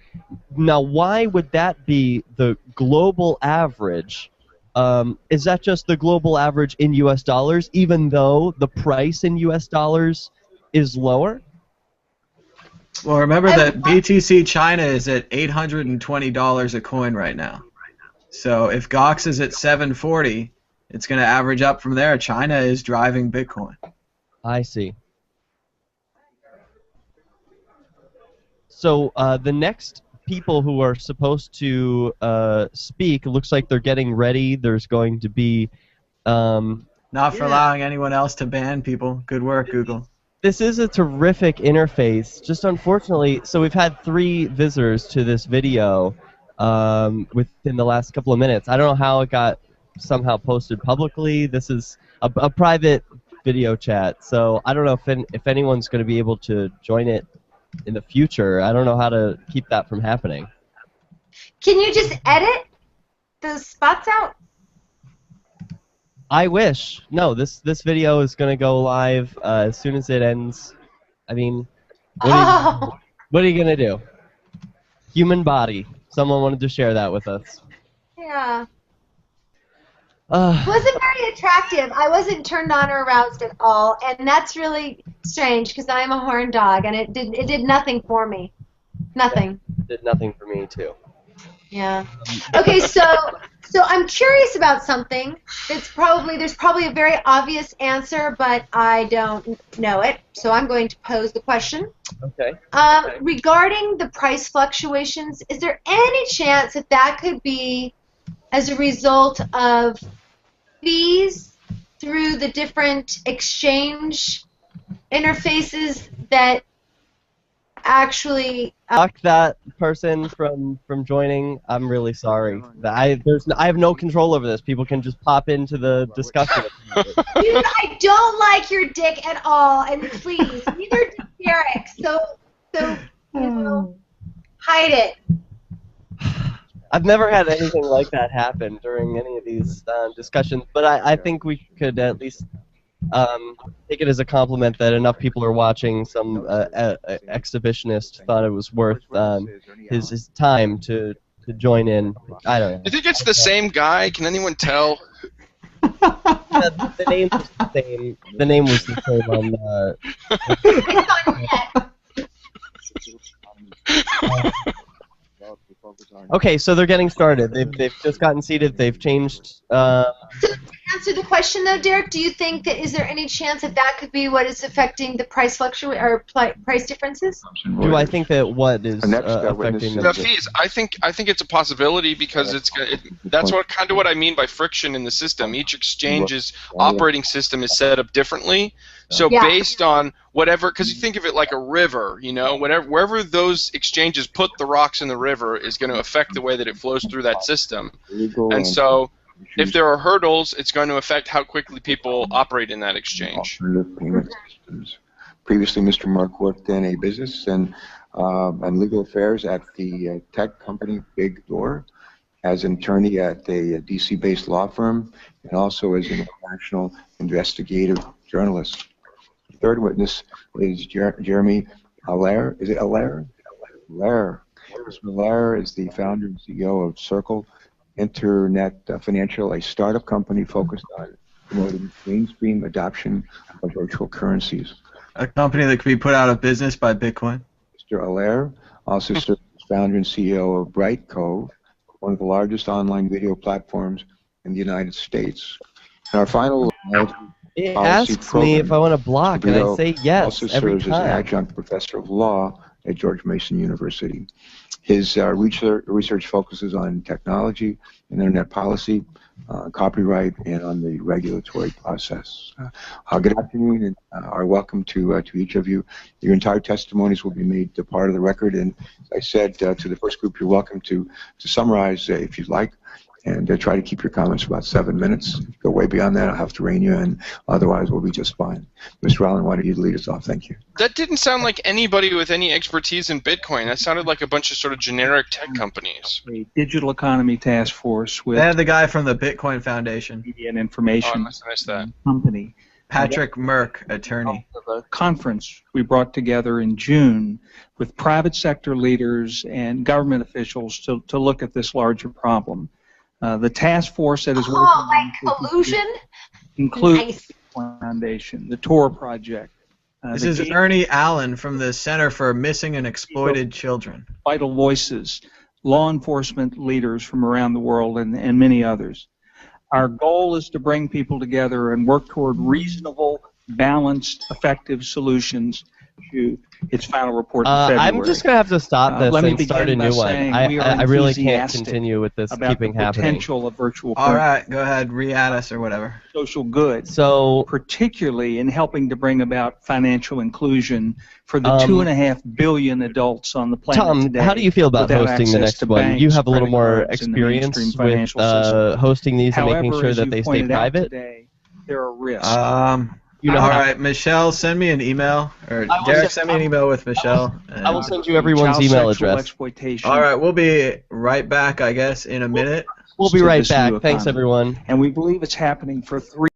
Now, why would that be the global average? Is that just the global average in U.S. dollars, even though the price in U.S. dollars is lower? Well, remember that BTC China is at $820 a coin right now. So if Gox is at $740, it's going to average up from there. China is driving Bitcoin. I see. So the next people who are supposed to speak, it looks like they're getting ready. There's going to be... Not for allowing anyone else to ban people. Good work, Google. This is a terrific interface. Just unfortunately, so we've had 3 visitors to this video within the last couple of minutes. I don't know how it got somehow posted publicly. This is a private video chat, so I don't know if anyone's going to be able to join it in the future. I don't know how to keep that from happening. Can you just edit those spots out? I wish. No, this video is going to go live as soon as it ends. I mean, what are you going to do? Human body. Someone wanted to share that with us. Yeah. It wasn't very attractive. I wasn't turned on or aroused at all, and that's really strange because I'm a horned dog, and it did nothing for me. Nothing. It did nothing for me too. Yeah. Okay, so I'm curious about something. There's probably a very obvious answer, but I don't know it. So I'm going to pose the question. Okay. Regarding the price fluctuations, is there any chance that could be as a result of fees through the different exchange interfaces that actually. Block that person from joining. I'm really sorry. I have no control over this. People can just pop into the discussion. Dude, I don't like your dick at all, and please, neither does Derek. So hide it. I've never had anything like that happen during any of these discussions, but I think we could at least take it as a compliment that enough people are watching. Some exhibitionist thought it was worth his time to join in. I don't know. You think it's the same guy? Can anyone tell? The name was the same. The name was the same on. Okay, so they're getting started. They've just gotten seated. They've changed. To answer the question, though, Derek, do you think that is there any chance that could be what is affecting the price price differences? Do I think that what is affecting the fees? I think it's a possibility because that's kind of what I mean by friction in the system. Each exchange's operating system is set up differently. So based on whatever, because you think of it like a river, wherever those exchanges put the rocks in the river is going to affect the way that it flows through that system. And so if there are hurdles, it's going to affect how quickly people operate in that exchange. Previously, Mr. Mark worked in a business and legal affairs at the tech company Big Door, as an attorney at a DC-based law firm, and also as an international investigative journalist. The third witness is Jeremy Allaire. Is it Allaire? Allaire. Mr. Allaire is the founder and CEO of Circle Internet Financial, a startup company focused on promoting mainstream adoption of virtual currencies. A company that could be put out of business by Bitcoin. Mr. Allaire also serves as founder and CEO of Brightcove, one of the largest online video platforms in the United States. And our final it asks me if I want to block, and I say yes also every serves time. as an adjunct professor of law at George Mason University. His research focuses on technology and internet policy, copyright, and on the regulatory process. Good afternoon, and our welcome to each of you. Your entire testimonies will be made a part of the record, and as I said to the first group, you're welcome to summarize if you'd like, and try to keep your comments about 7 minutes. If you go way beyond that, I'll have to rein you in. Otherwise, we'll be just fine. Mr. Allen, why don't you lead us off? Thank you. That didn't sound like anybody with any expertise in Bitcoin. That sounded like a bunch of sort of generic tech companies. A digital economy task force with... They had the guy from the Bitcoin Foundation. Media and information. Oh, I must have missed that. Company. Patrick Merck, attorney. A conference we brought together in June with private sector leaders and government officials to look at this larger problem. The task force that is working on collusion includes the Foundation, the Tor Project. This is Ernie Allen from the Center for Missing and Exploited Children. Vital Voices, law enforcement leaders from around the world, and many others. Our goal is to bring people together and work toward reasonable, balanced, effective solutions to its final report in February. I'm just going to have to stop this and start a new one. I really can't enthusiastic continue with this about keeping the happening. potential of virtual All currency. right, go ahead, re-add us or whatever. Social good, So, particularly in helping to bring about financial inclusion for the 2.5 billion adults on the planet Tom, today. how do you feel about without hosting the access next to one? banks, You have a little credit more cards, and the experience mainstream with financial system. hosting these and making However, sure as that you they stay pointed out private. today, there are risks. You know all how- right, Michelle, send me an email. Or Derek, send me an email with Michelle. I will send you everyone's Child email sexual address. exploitation. All right, we'll be right back, I guess, in a minute. We'll be to right this new back. Thanks, economy. everyone. And we believe it's happening for three